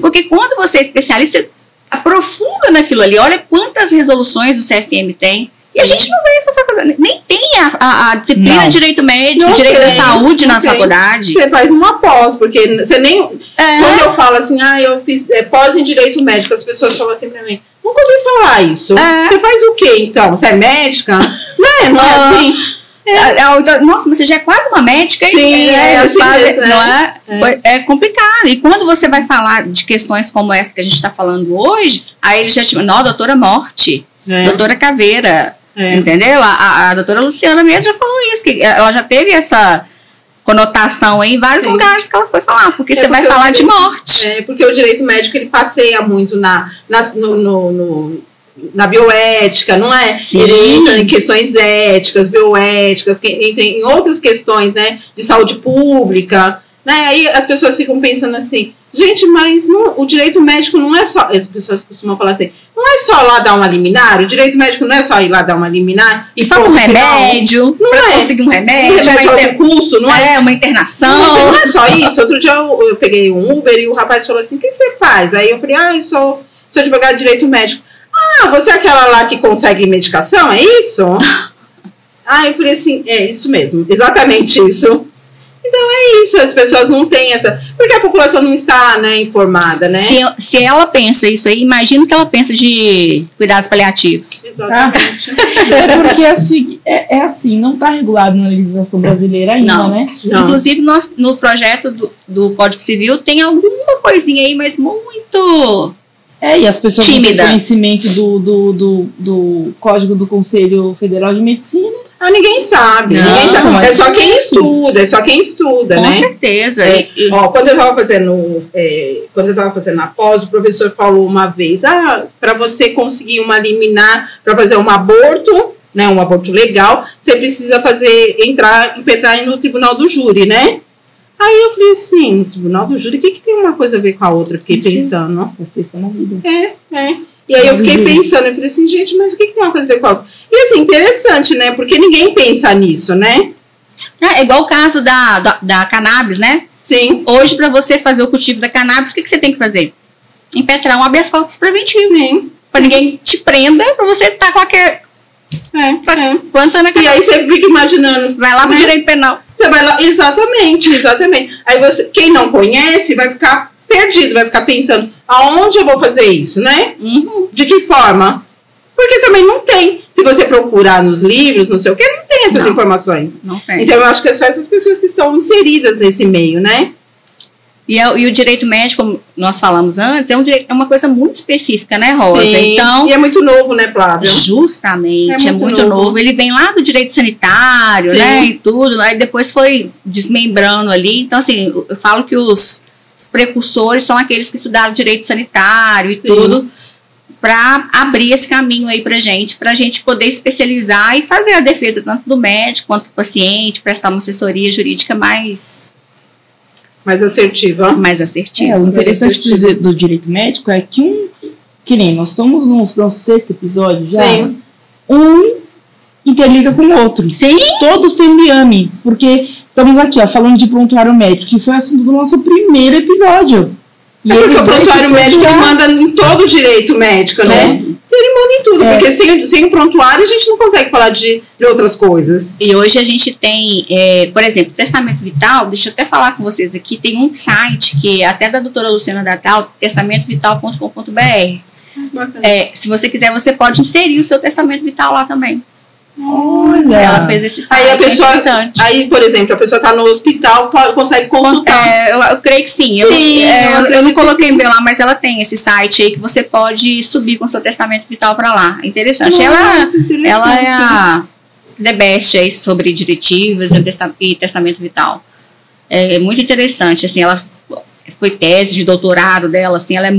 B: Porque quando você é especialista, você aprofunda naquilo ali. Olha quantas resoluções o CFM tem. E a gente não vê isso na faculdade. Nem tem a disciplina de direito médico, direito da saúde na faculdade.
A: Você faz uma pós, porque você nem... Quando eu falo assim, eu fiz pós em direito médico, as pessoas falam assim pra mim, nunca ouvi falar isso. Você faz o quê, então? Você é médica? Não é assim...
B: Nossa, mas você já é quase uma médica.
A: Sim,
B: é complicado. E quando você vai falar de questões como essa que a gente está falando hoje, aí ele já te não, doutora Morte, doutora Caveira, entendeu? A doutora Luciana mesmo já falou isso, que ela já teve essa conotação em vários lugares que ela foi falar, porque você vai falar de morte.
A: Porque o direito médico ele passeia muito na bioética, não é?
B: Sim.
A: Ele entra em questões éticas, bioéticas, entra em outras questões, né? De saúde pública, né? Aí as pessoas ficam pensando assim, gente, mas o direito médico não é só... As pessoas costumam falar assim, não é só lá dar uma liminar, o direito médico não é só ir lá dar uma liminar e
B: só um remédio,
A: não é
B: conseguir um remédio
A: a algum custo, não é?
B: Uma internação.
A: Não é só isso. Outro dia eu peguei um Uber e o rapaz falou assim, o que você faz? Aí eu falei, eu sou advogado de direito médico. Você é aquela lá que consegue medicação, é isso? Eu falei assim, é isso mesmo, exatamente isso. Então é isso, as pessoas não têm essa... Porque a população não está, né, informada, né?
B: Se ela pensa isso aí, imagina que ela pensa de cuidados paliativos.
A: Exatamente.
C: Porque assim, não está regulado na legislação brasileira ainda, né?
B: Não. Inclusive, no projeto do Código Civil tem alguma coisinha aí, mas muito...
C: E as pessoas não têm
B: tímida.
C: conhecimento do Código do Conselho Federal de Medicina.
A: Ninguém sabe. Ninguém sabe. É só quem estuda, né?
B: Com certeza.
A: Quando eu estava fazendo a pós, o professor falou uma vez, para você conseguir uma liminar para fazer um aborto, né, um aborto legal, você precisa impetrar no tribunal do júri, né? Aí eu falei assim, no tribunal do júri, o que tem uma coisa a ver com a outra? Fiquei pensando.
C: Você foi na vida.
A: E aí eu fiquei pensando, eu falei assim, gente, mas o que tem uma coisa a ver com a outra? E assim, interessante, né? Porque ninguém pensa nisso, né?
B: É igual o caso da cannabis, né?
A: Sim.
B: Hoje, para você fazer o cultivo da cannabis, o que você tem que fazer? Impetrar um habeas corpus preventivo.
A: Sim.
B: Pra ninguém te prenda, pra você estar com aquele... plantando a cannabis.
A: E aí você fica imaginando.
B: Vai lá pro direito penal.
A: Você vai lá, exatamente. Aí quem não conhece vai ficar perdido, vai ficar pensando, aonde eu vou fazer isso, né? De que forma? Porque também não tem. Se você procurar nos livros, não sei o que, não tem essas informações.
B: Não tem.
A: Então eu acho que é só essas pessoas que estão inseridas nesse meio, né?
B: E o direito médico, como nós falamos antes, é uma coisa muito específica, né, Rosa?
A: Sim,
B: então,
A: e é muito novo, né, Flávia?
B: Justamente, é muito novo. Ele vem lá do direito sanitário, né, e tudo, aí depois foi desmembrando ali. Então, assim, eu falo que os precursores são aqueles que estudaram direito sanitário e tudo, para abrir esse caminho aí pra gente poder especializar e fazer a defesa tanto do médico quanto do paciente, prestar uma assessoria jurídica mais assertiva.
C: O interessante do direito médico é que nem nós estamos no nosso 6º episódio já.
A: Sim.
C: Um interliga com o outro.
B: Sim.
C: Todos têm liame, porque estamos aqui, falando de prontuário médico, que foi assunto do nosso primeiro episódio.
A: É porque o prontuário médico ele manda em todo o direito médico, né? Ele manda em tudo, porque sem o prontuário a gente não consegue falar de outras coisas.
B: E hoje a gente tem, por exemplo, testamento vital, deixa eu até falar com vocês aqui, tem um site que é até da doutora Luciana Natal, testamentovital.com.br. Se você quiser, você pode inserir o seu testamento vital lá também.
C: Olha!
B: Ela fez esse site.
A: Aí a pessoa, aí, por exemplo, a pessoa está no hospital, consegue consultar.
B: Eu creio que sim. Eu não coloquei o meu lá, mas ela tem esse site aí que você pode subir com o seu testamento vital para lá. Interessante. Ela é a the best aí sobre diretivas e testamento vital. É muito interessante, assim, ela foi tese de doutorado dela, assim, ela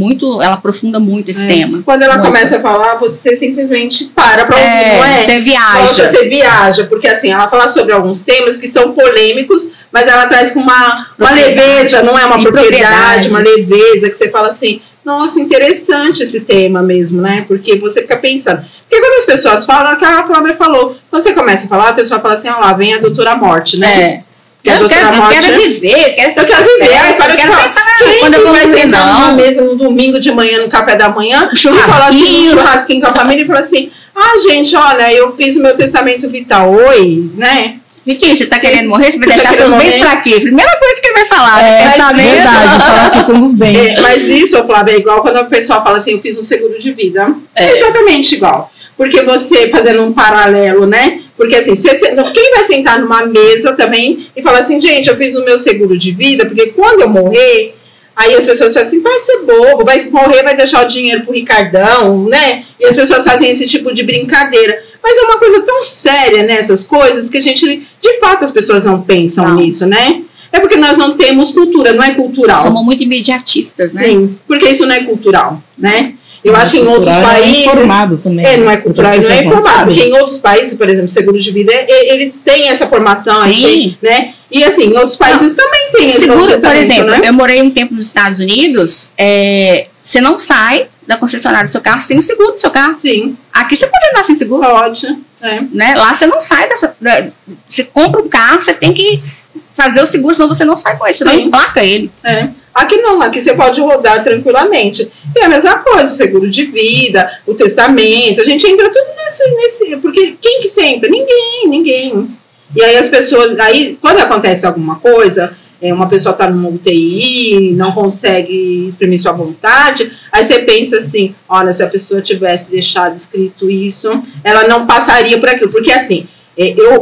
B: aprofunda muito esse tema.
A: Quando ela começa a falar, você simplesmente para pra ouvir, não é?
B: Você viaja.
A: Você viaja, porque assim, ela fala sobre alguns temas que são polêmicos, mas ela traz com uma leveza, não é uma propriedade, uma leveza, que você fala assim, nossa, interessante esse tema mesmo, né? Porque você fica pensando. Porque quando as pessoas falam, aquela Flávia falou, quando você começa a falar, a pessoa fala assim, lá, vem a doutora morte, né?
B: Eu quero viver, eu quero pensar
A: quando eu vai sentar numa mesa no domingo de manhã, no café da manhã, churrasquinho com a família e fala assim, gente, olha, eu fiz o meu testamento vital, né?
B: Vicky, você tá querendo morrer? Você vai deixar seus bens pra quê? Primeira coisa que ele vai falar, testamento.
C: Verdade, falar a questão dos bens.
A: Mas isso, Flávia, é igual quando a pessoa fala assim, eu fiz um seguro de vida. É exatamente igual. Porque você, fazendo um paralelo, né? Porque assim, quem vai sentar numa mesa também e falar assim, gente, eu fiz o meu seguro de vida, porque quando eu morrer, aí as pessoas falam assim, pode ser bobo, vai morrer, vai deixar o dinheiro pro Ricardão, né? E as pessoas fazem esse tipo de brincadeira. Mas é uma coisa tão séria nessas coisas que a gente, de fato, as pessoas não pensam nisso, né? É porque nós não temos cultura, não é cultural.
B: Somos muito imediatistas, né?
A: Sim, porque isso não é cultural, né? Eu acho que em outros países...
C: É informado também.
A: Não é cultural e não é informado. Porque em outros países, por exemplo, seguro de vida, eles têm essa formação.
B: Sim.
A: Né? E assim, em outros países também tem esse
B: seguro, por exemplo,
A: né?
B: Eu morei um tempo nos Estados Unidos, você não sai da concessionária do seu carro sem o seguro do seu carro.
A: Sim.
B: Aqui você pode andar sem seguro.
A: Pode.
B: Né? Lá você não sai você compra um carro, você tem que fazer o seguro, senão você não sai com ele, você não emplaca ele.
A: Aqui não, aqui você pode rodar tranquilamente. E a mesma coisa, o seguro de vida, o testamento, a gente entra tudo nesse porque quem que senta? Ninguém. E aí as pessoas, aí quando acontece alguma coisa, uma pessoa está numa UTI, não consegue exprimir sua vontade, aí você pensa assim, olha, se a pessoa tivesse deixado escrito isso, ela não passaria por aquilo, porque assim,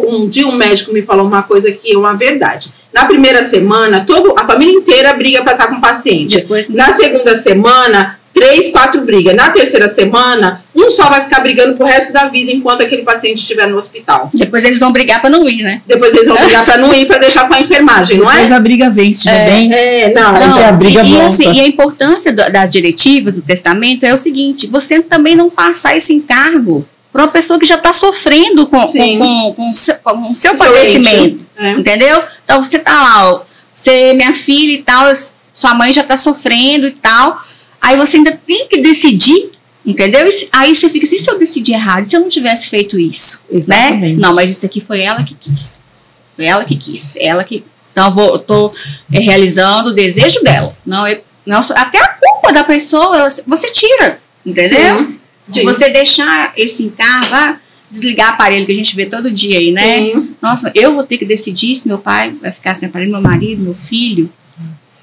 A: um dia um médico me falou uma coisa que é uma verdade. Na primeira semana, a família inteira briga para estar com o paciente.
B: Depois,
A: na segunda semana, 3, 4 brigas. Na terceira semana, um só vai ficar brigando pro resto da vida enquanto aquele paciente estiver no hospital.
B: Depois eles vão brigar para não ir, né?
A: Depois eles vão brigar para não ir, para deixar com a enfermagem, não é?
C: Depois a briga vem, se estiver bem.
A: Não,
C: a briga volta.
B: Assim, e a importância das diretivas, do testamento, é o seguinte, você também não passar esse encargo para uma pessoa que já está sofrendo com o seu padecimento, entendeu? Então você tá lá, você é minha filha e tal, sua mãe já está sofrendo e tal, aí você ainda tem que decidir, entendeu? Aí você fica assim, se eu decidir errado, se eu não tivesse feito isso,
C: exatamente,
B: né? Não, mas isso aqui foi ela que quis, então eu tô realizando o desejo dela, até a culpa da pessoa, você tira, entendeu?
A: Sim.
B: De você deixar esse encargo, desligar aparelho que a gente vê todo dia aí, né?
A: Sim.
B: Nossa, eu vou ter que decidir se meu pai vai ficar sem aparelho, meu marido, meu filho,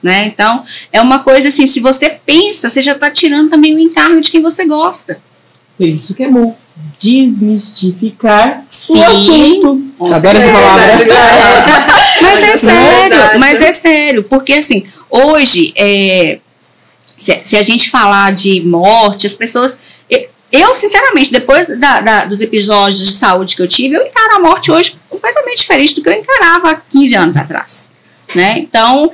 B: né? Então, é uma coisa assim, se você pensa, você já está tirando também o encargo de quem você gosta.
C: Por isso que é bom desmistificar o assunto.
B: Adoro essa palavra. Mas é sério, porque assim, hoje, se a gente falar de morte, as pessoas... Eu, sinceramente, depois dos episódios de saúde que eu tive, eu encaro a morte hoje completamente diferente do que eu encarava há 15 anos atrás, né? Então,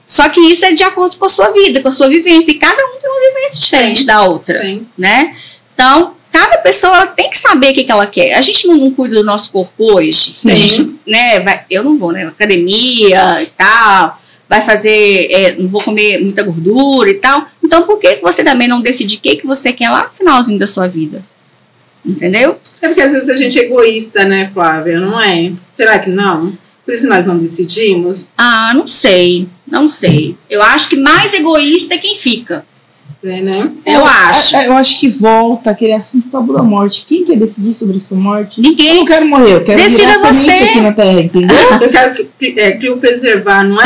B: só que isso é de acordo com a sua vida, com a sua vivência, e cada um tem uma vivência diferente da outra, né? Então, cada pessoa tem que saber o que ela quer. A gente não cuida do nosso corpo hoje, a gente, né, eu não vou, né, academia e tal... vai fazer, não vou comer muita gordura e tal. Então, por que você também não decide o que você quer lá no finalzinho da sua vida? Entendeu?
A: É porque às vezes a gente é egoísta, né, Flávia? Não é? Será que não? Por isso que nós não decidimos.
B: Ah, não sei. Eu acho que mais egoísta é quem fica.
A: É, né?
B: Eu acho.
C: Eu acho que volta aquele assunto tabu da morte. Quem quer decidir sobre a sua morte?
B: Ninguém.
C: Eu não quero morrer, eu quero
B: Decida
C: virar semente
B: você.
C: aqui na Terra, entendeu?
A: Eu quero criopreservar, não é?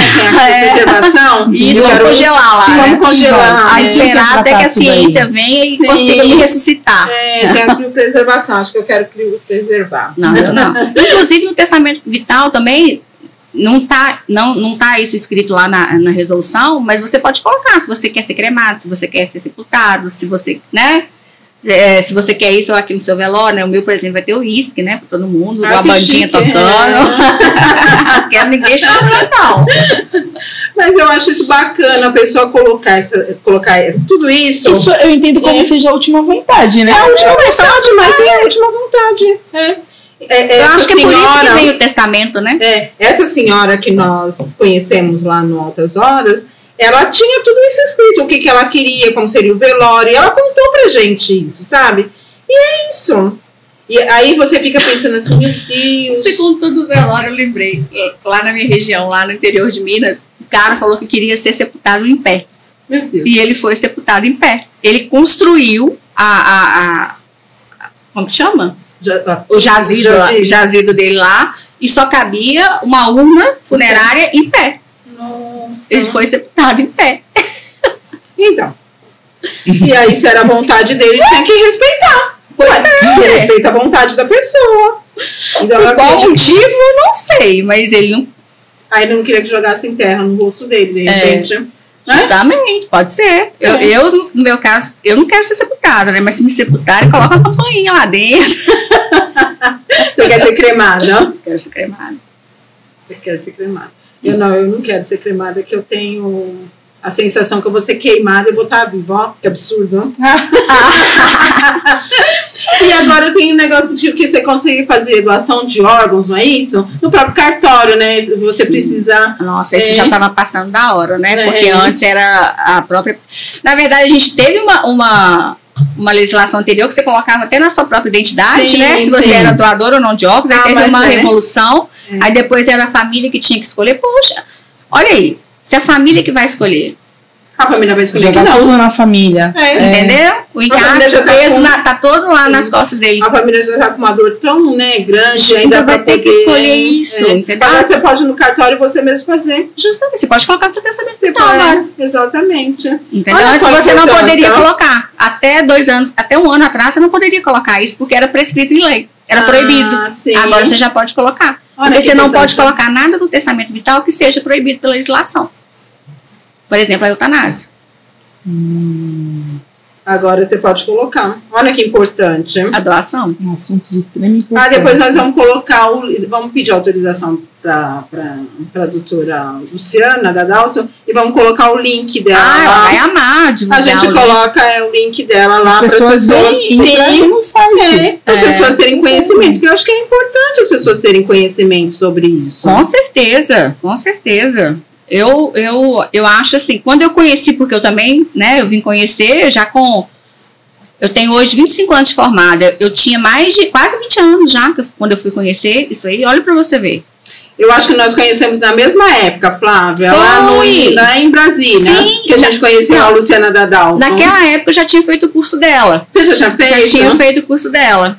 A: Criopreservação?
B: Isso,
A: Eu
B: vamos
A: quero-
B: congelar lá, né?
A: Vamos congelar.
B: A
A: é.
B: esperar até que a
C: isso daí.
B: ciência venha e
A: Sim.
B: consiga me ressuscitar.
A: Tem a criopreservação, acho que eu quero criopreservar.
B: Não, eu não. Inclusive no testamento vital também não tá isso escrito lá na resolução, mas você pode colocar se você quer ser cremado, se você quer ser sepultado, se você, né? Se você quer isso ou aquilo no seu velório, né? O meu, por exemplo, vai ter o uísque, né? Pra todo mundo,
A: Ai,
B: uma
A: que
B: bandinha
A: chique.
B: tocando. Não quero ninguém chorando, não.
A: Mas eu acho isso bacana, a pessoa colocar tudo isso.
C: Isso eu entendo como seja a última vontade, né?
A: É a última vontade, mas é a última vontade.
B: Eu acho que é por isso que
A: senhora-
B: vem o testamento, né?
A: Essa senhora que nós conhecemos lá no Altas Horas, ela tinha tudo isso escrito, o que ela queria, como seria o velório, e ela contou pra gente isso, sabe? E é isso. E aí você fica pensando assim, meu Deus.
B: Você contou do velório, eu lembrei. Lá na minha região, lá no interior de Minas, o cara falou que queria ser sepultado em pé.
A: Meu Deus.
B: E ele foi sepultado em pé. Ele construiu como que chama? O jazido dele lá, e só cabia uma urna funerária em pé.
A: Nossa.
B: Ele foi sepultado em pé.
A: Então. E aí, se era a vontade dele, tinha que respeitar.
B: Pois
A: Você respeita a vontade da pessoa. Então,
B: Por qual
A: acredito-
B: motivo, eu não sei, mas ele não.
A: Aí não queria que jogassem terra no rosto dele, de repente. Né?
B: Justamente, pode ser. Eu, no meu caso, eu não quero ser sepultada, né? Mas se me sepultarem, coloca uma campainha lá dentro.
A: Você quer ser cremada?
B: Quero ser cremada.
A: Você quer ser cremada. Eu não quero ser cremada, que eu tenho a sensação que eu vou ser queimada e vou estar viva. Ó, que absurdo. E agora tem um negócio de que você consegue fazer doação de órgãos, não é isso? No próprio cartório, né? Você
B: Sim.
A: precisa...
B: Nossa, isso já estava passando da hora, né? Porque
A: É.
B: antes era a própria. Na verdade, a gente teve uma legislação anterior que você colocava até na sua própria identidade,
A: Sim,
B: né? Se você
A: sim.
B: era doador ou não de órgãos, aí teve
A: mas
B: uma
A: é.
B: revolução, aí depois era a família que tinha que escolher. Poxa, olha aí, se a família que vai escolher,
A: A família vai escolher que
C: Jogar
A: não.
C: tudo na família.
B: entendeu? O encargo
A: família já tá
B: peso
A: com-
B: tá todo lá nas costas dele.
A: A família já tá com uma dor tão, né, grande,
B: Ainda
A: ainda
B: vai
A: pra
B: ter que
A: poder-
B: escolher isso, entendeu?
A: Agora você pode ir no cartório e você mesmo fazer.
B: Justamente, você pode colocar no seu testamento
A: Você
B: vital
A: pode,
B: agora.
A: exatamente.
B: Entendeu?
A: Olha
B: Antes
A: qual a
B: você não
A: importância.
B: poderia colocar. Até 2 anos, até 1 ano atrás, você não poderia colocar isso porque era prescrito em lei. Era proibido.
A: Sim.
B: Agora você já pode colocar.
A: Olha
B: Porque
A: que
B: você não pode
A: importante.
B: colocar nada no testamento vital que seja proibido pela legislação. Por exemplo, a eutanásia.
A: Agora você pode colocar. Olha que importante.
B: A doação.
C: Um assunto de extrema importância.
A: Depois nós vamos colocar vamos pedir autorização para a doutora Luciana da Dalton e vamos colocar o link dela
B: Ela
A: lá.
B: vai amar
A: A
B: divulgar
A: gente
B: o
A: coloca o link dela lá para as
C: pessoas
A: pessoas
C: entrarem no site.
A: as pessoas terem conhecimento, porque eu acho que é importante as pessoas terem conhecimento sobre isso.
B: Com certeza, com certeza. Eu acho assim, quando eu conheci, porque eu também, né, eu vim conhecer já com... Eu tenho hoje 25 anos de formada, eu tinha mais de quase 20 anos já, quando eu fui conhecer isso aí, olha pra você ver.
A: Eu acho que nós conhecemos na mesma época, Flávia,
B: Foi.
A: lá em Brasília,
B: Sim,
A: que a gente conheceu a Luciana da Dalton.
B: Naquela época eu já tinha feito o curso dela.
A: Você já tinha feito?
B: Já tinha feito o curso dela.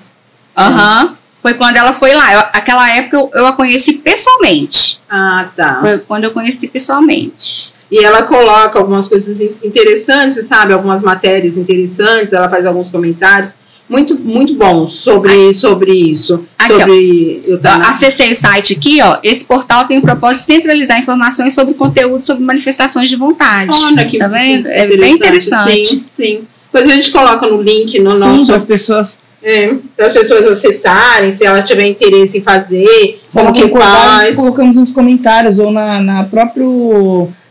B: Aham. Foi quando ela foi lá. Aquela época eu a conheci pessoalmente.
A: Ah, tá.
B: Foi quando eu conheci pessoalmente.
A: E ela coloca algumas coisas interessantes, sabe? Algumas matérias interessantes, ela faz alguns comentários muito, muito bons sobre isso.
B: Aqui,
A: sobre
B: Acessei o site aqui, ó. Esse portal tem o propósito de centralizar informações sobre conteúdo sobre manifestações de vontade.
A: Olha que
B: tá vendo? É bem interessante.
A: Sim, sim. Depois a gente coloca no link no nosso...
C: Para as pessoas...
A: para as pessoas acessarem, se elas tiverem interesse em fazer, como que faz.
C: Colocamos nos comentários ou na própria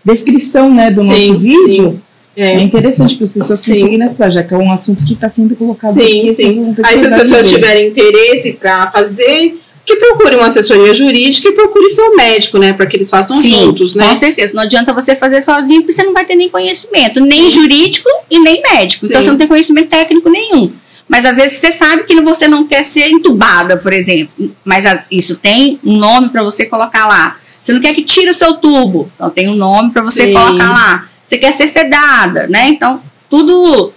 C: descrição, né, do nosso vídeo. É interessante para as pessoas conseguirem acessar, já que é um assunto que está sendo colocado aqui.
A: Sim. Aí se as pessoas tiverem interesse para fazer, que procure uma assessoria jurídica e procure seu médico, né, para que eles façam juntos, né?
B: Com certeza. Não adianta você fazer sozinho, porque você não vai ter nem conhecimento, nem jurídico e nem médico. Então você não tem conhecimento técnico nenhum. Mas às vezes você sabe que você não quer ser entubada, por exemplo. Mas isso tem um nome para você colocar lá. Você não quer que tire o seu tubo. Então tem um nome para você colocar lá. Você quer ser sedada, né? Então tudo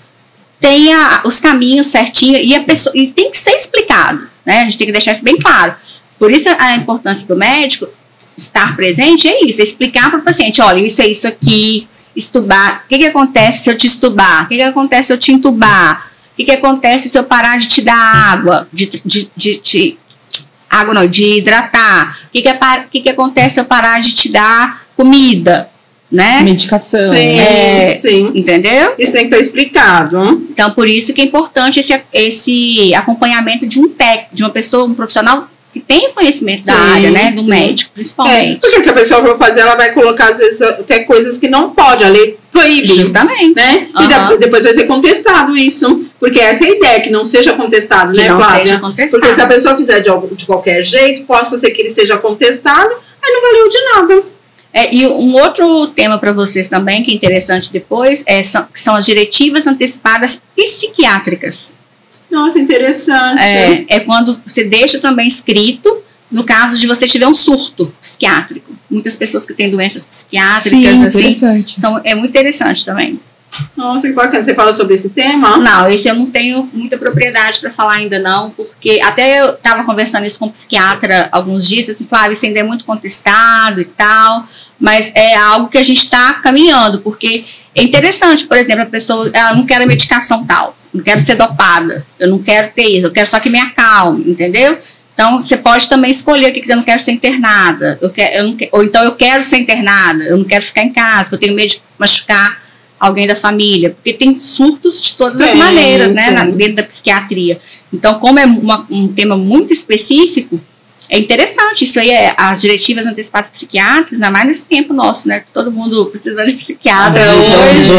B: tem os caminhos certinho e tem que ser explicado, né? A gente tem que deixar isso bem claro. Por isso a importância do médico estar presente é isso, é explicar para o paciente, olha, isso é isso aqui, estubar, o que acontece se eu te estubar? O que acontece se eu te entubar? O que acontece se eu parar de te dar água? Água não, de hidratar. O que acontece se eu parar de te dar comida? Né?
C: Medicação.
A: Sim, sim.
B: Entendeu?
A: Isso tem que estar explicado.
B: Então, por isso que é importante esse acompanhamento de de uma pessoa, um profissional que tem conhecimento da área, né? Do médico, principalmente.
A: Porque se a pessoa for fazer, ela vai colocar, às vezes, até coisas que não pode, a lei proíbe.
B: Justamente.
A: Né? E depois vai ser contestado isso. Porque essa é a ideia, que não seja contestado, né, Flávia?
B: Seja contestado.
A: Porque se a pessoa fizer de qualquer jeito, possa ser que ele seja contestado, aí não valeu de nada.
B: E um outro tema para vocês também, que é interessante depois, são as diretivas antecipadas psiquiátricas.
A: Nossa, interessante.
B: É quando você deixa também escrito, no caso de você tiver um surto psiquiátrico. Muitas pessoas que têm doenças psiquiátricas,
C: sim,
B: assim,
C: interessante.
B: É muito interessante também.
A: Nossa, que bacana. Você fala sobre esse tema?
B: Não, esse eu não tenho muita propriedade para falar ainda não, porque até eu estava conversando isso com um psiquiatra alguns dias, assim, Flávia, isso ainda é muito contestado e tal, mas é algo que a gente está caminhando, porque é interessante, por exemplo, a pessoa, ela não quer a medicação tal, não quero ser dopada, eu não quero ter isso, eu quero só que me acalme, entendeu? Então, você pode também escolher o que eu não quero ser internada, ou então eu quero ser internada, eu não quero ficar em casa, porque eu tenho medo de machucar alguém da família, porque tem surtos de todas as maneiras, né, dentro da psiquiatria. Então, como é um tema muito específico, é interessante, isso aí as diretivas antecipadas psiquiátricas, ainda mais nesse tempo nosso, né, todo mundo precisa de psiquiatra hoje.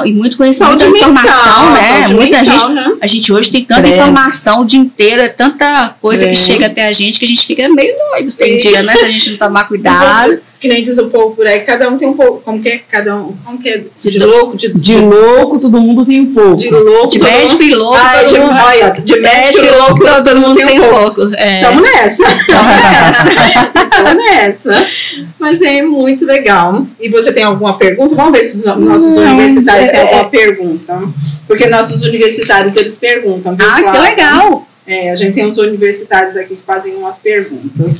B: E muito conhecimento, muita informação, né, muita gente, né? A gente hoje tem tanta informação o dia inteiro, é tanta coisa que chega até a gente, que a gente fica meio doido, tem dia, né, se a gente não tomar cuidado.
A: Que nem diz o povo por aí, cada um tem um pouco, como que é? De louco,
C: de louco, todo mundo tem um pouco.
A: De louco,
B: de médico e louco,
A: de médico e louco, todo mundo tem um pouco. Tamo nessa. Mas é muito legal. E você tem alguma pergunta? Vamos ver se os nossos universitários têm alguma pergunta. Porque nossos universitários, eles perguntam. Viu,
B: que legal.
A: A gente tem uns universitários aqui que fazem umas perguntas.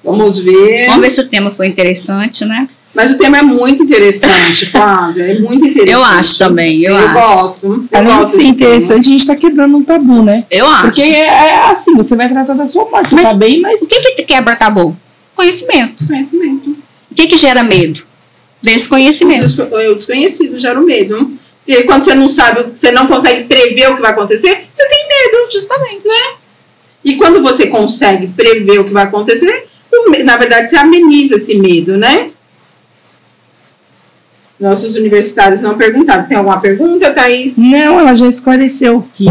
A: Vamos ver.
B: Vamos ver se o tema foi interessante, né?
A: Mas o tema é muito interessante, Flávia. É muito interessante.
B: Eu acho também, eu acho.
A: Gosto.
C: Além de ser interessante, a gente está quebrando um tabu, né?
B: Eu acho.
C: Porque é assim, você vai tratar da sua morte, tá bem, mas...
B: O que quebra tabu? Conhecimento. O que gera medo? Desconhecimento.
A: O desconhecido gera o medo. Porque quando você não sabe, você não consegue prever o que vai acontecer, você tem medo.
B: Justamente.
A: Né? E quando você consegue prever o que vai acontecer, na verdade, você ameniza esse medo, né? Nossos universitários não perguntaram. Você tem alguma pergunta, Thaís?
C: Não, ela já esclareceu que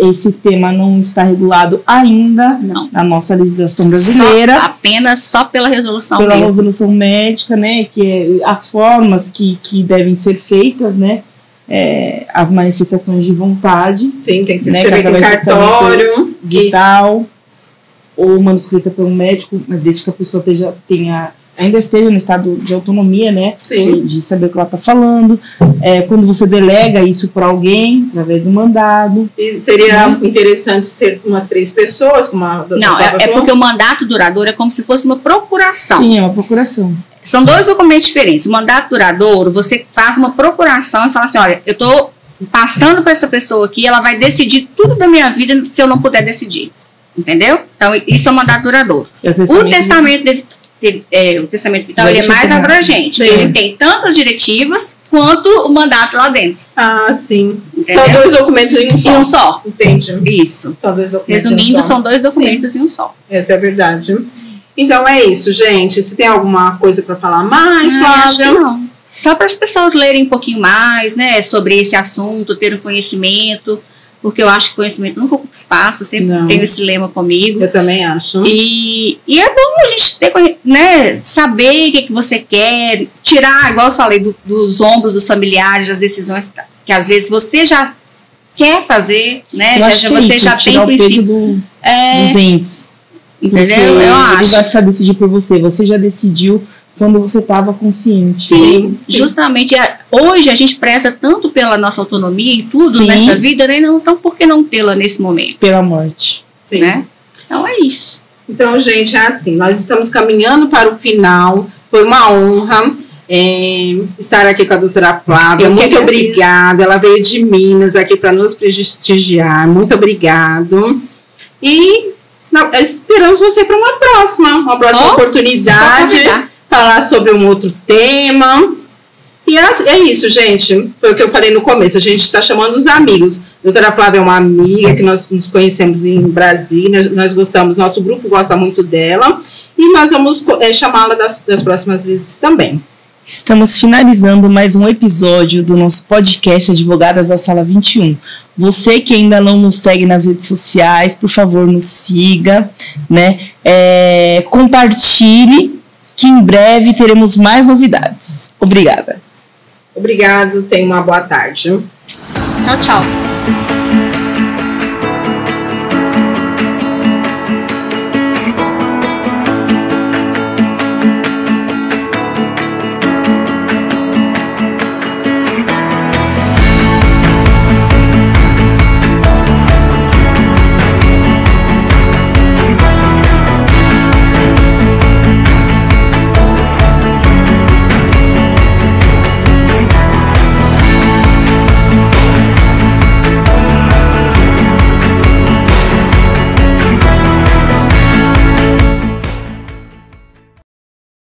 C: esse tema não está regulado ainda na nossa legislação brasileira.
B: Apenas só pela resolução
C: pela
B: mesmo.
C: resolução médica, né? Que as formas que devem ser feitas, né? As manifestações de vontade.
A: Sim, tem que ser feito em cartório.
C: Vital. Ou manuscrita por um médico, desde que a pessoa ainda esteja no estado de autonomia, né?
A: Sim.
C: De saber o que ela está falando. Quando você delega isso para alguém, através do mandado.
A: E seria interessante ser umas 3 pessoas, como a doutora
B: Não, porque o mandato duradouro é como se fosse uma procuração.
C: Sim, é uma procuração.
B: São 2 documentos diferentes. O mandato duradouro, você faz uma procuração e fala assim, olha, eu estou passando para essa pessoa aqui, ela vai decidir tudo da minha vida se eu não puder decidir. Entendeu? Então, isso é um mandato duradouro. O testamento vital ele é mais abrangente. Ele tem tantas diretivas quanto o mandato lá dentro.
A: Ah, sim.
B: Entendeu?
A: São 2 documentos em um só.
B: Em um só.
A: Entendi.
B: Isso.
A: São 2 documentos.
B: Resumindo, são 2 documentos em um só.
A: Essa é a verdade. Então é isso, gente. Se tem alguma coisa para falar mais, Flávia?
B: Acho que não. Só para as pessoas lerem um pouquinho mais, né, sobre esse assunto, ter um conhecimento. porque eu acho que conhecimento nunca ocupa espaço, eu sempre tenho esse lema comigo.
A: Eu também acho.
B: E é bom a gente ter, né, saber o que você quer, tirar, igual eu falei, dos ombros dos familiares, das decisões que às vezes você já quer fazer, né? Você já tem
C: o peso dos entes.
B: Entendeu? Eu acho.
C: Ele vai saber decidir por você. Você já decidiu quando você estava consciente.
B: Sim, justamente. Hoje a gente preza tanto pela nossa autonomia e tudo nessa vida, né? Então por que não tê-la nesse momento?
C: Pela morte.
A: Sim.
B: Né? Então é isso.
A: Então, gente, é assim, nós estamos caminhando para o final. Foi uma honra estar aqui com a doutora Flávia. Muito obrigada. Ela veio de Minas aqui para nos prestigiar. Muito obrigado. E esperamos você para uma próxima oportunidade. Falar sobre um outro tema. E é isso, gente. Foi o que eu falei no começo. A gente está chamando os amigos. A doutora Flávia é uma amiga que nós nos conhecemos em Brasília. Nós gostamos, nosso grupo gosta muito dela. E nós vamos chamá-la das próximas vezes também.
C: Estamos finalizando mais um episódio do nosso podcast Advogadas da Sala 21. Você que ainda não nos segue nas redes sociais, por favor, nos siga, né? Compartilhe, que em breve teremos mais novidades. Obrigada.
A: Obrigado, tenha uma boa tarde.
B: Tchau, tchau.